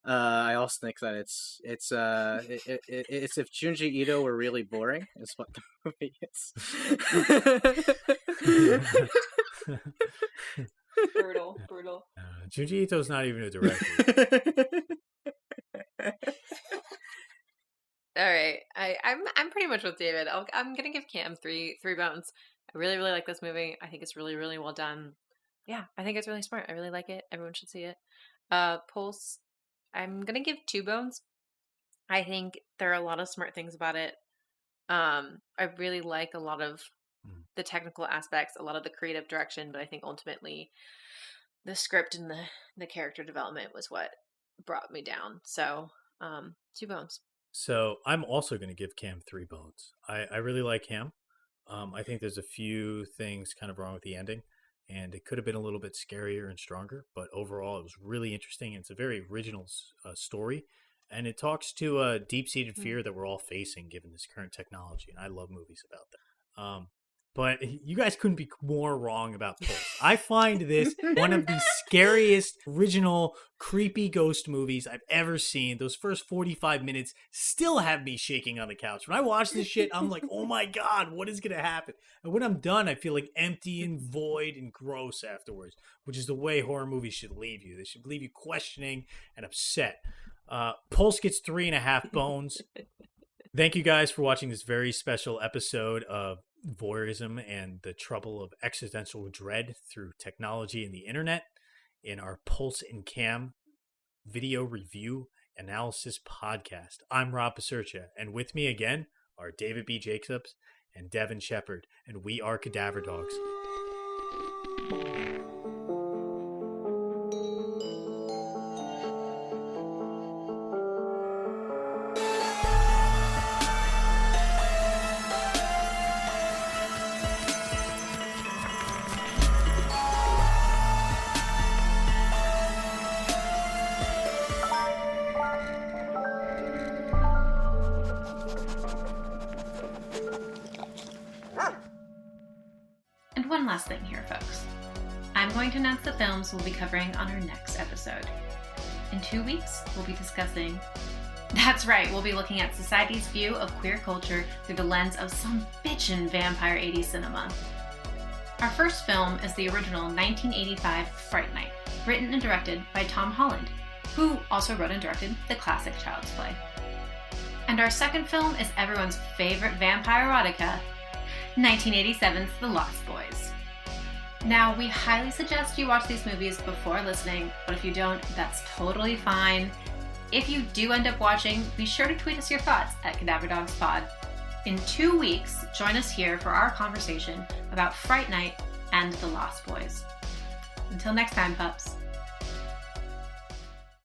I also think that it's if Junji Ito were really boring, is what the movie is. Brutal. Junji Ito's not even a director. All right, I'm pretty much with David. I'm gonna give Cam 3 bones. I really, really like this movie. I think it's really, really well done. Yeah, I think it's really smart. I really like it. Everyone should see it. Pulse, I'm gonna give 2 bones. I think there are a lot of smart things about it. I really like a lot of the technical aspects, a lot of the creative direction, but I think ultimately the script and the character development was what brought me down. So 2 bones. So I'm also going to give Cam 3 bones. I really like Cam. I think there's a few things kind of wrong with the ending, and it could have been a little bit scarier and stronger, but overall it was really interesting. And it's a very original story, and it talks to a deep-seated fear that we're all facing given this current technology, and I love movies about that. But you guys couldn't be more wrong about Pulse. I find this one of the scariest, original, creepy ghost movies I've ever seen. Those first 45 minutes still have me shaking on the couch. When I watch this shit, I'm like, oh my God, what is going to happen? And when I'm done, I feel like empty and void and gross afterwards, which is the way horror movies should leave you. They should leave you questioning and upset. Pulse gets 3.5 bones. Thank you guys for watching this very special episode of voyeurism and the trouble of existential dread through technology and the internet in our Pulse and Cam video review analysis podcast. I'm Rob Pasurcha, and with me again are David B. Jacobs and Devin Shepard, and we are Cadaver Dogs. And one last thing here, folks. I'm going to announce the films we'll be covering on our next episode. In 2 weeks, we'll be discussing... That's right, we'll be looking at society's view of queer culture through the lens of some bitchin' vampire 80s cinema. Our first film is the original 1985 Fright Night, written and directed by Tom Holland, who also wrote and directed the classic Child's Play. And our second film is everyone's favorite vampire erotica, 1987's The Lost Boys. Now, we highly suggest you watch these movies before listening, but if you don't, that's totally fine. If you do end up watching, be sure to tweet us your thoughts at Cadaver Dogs Pod. In 2 weeks, join us here for our conversation about Fright Night and The Lost Boys. Until next time, pups.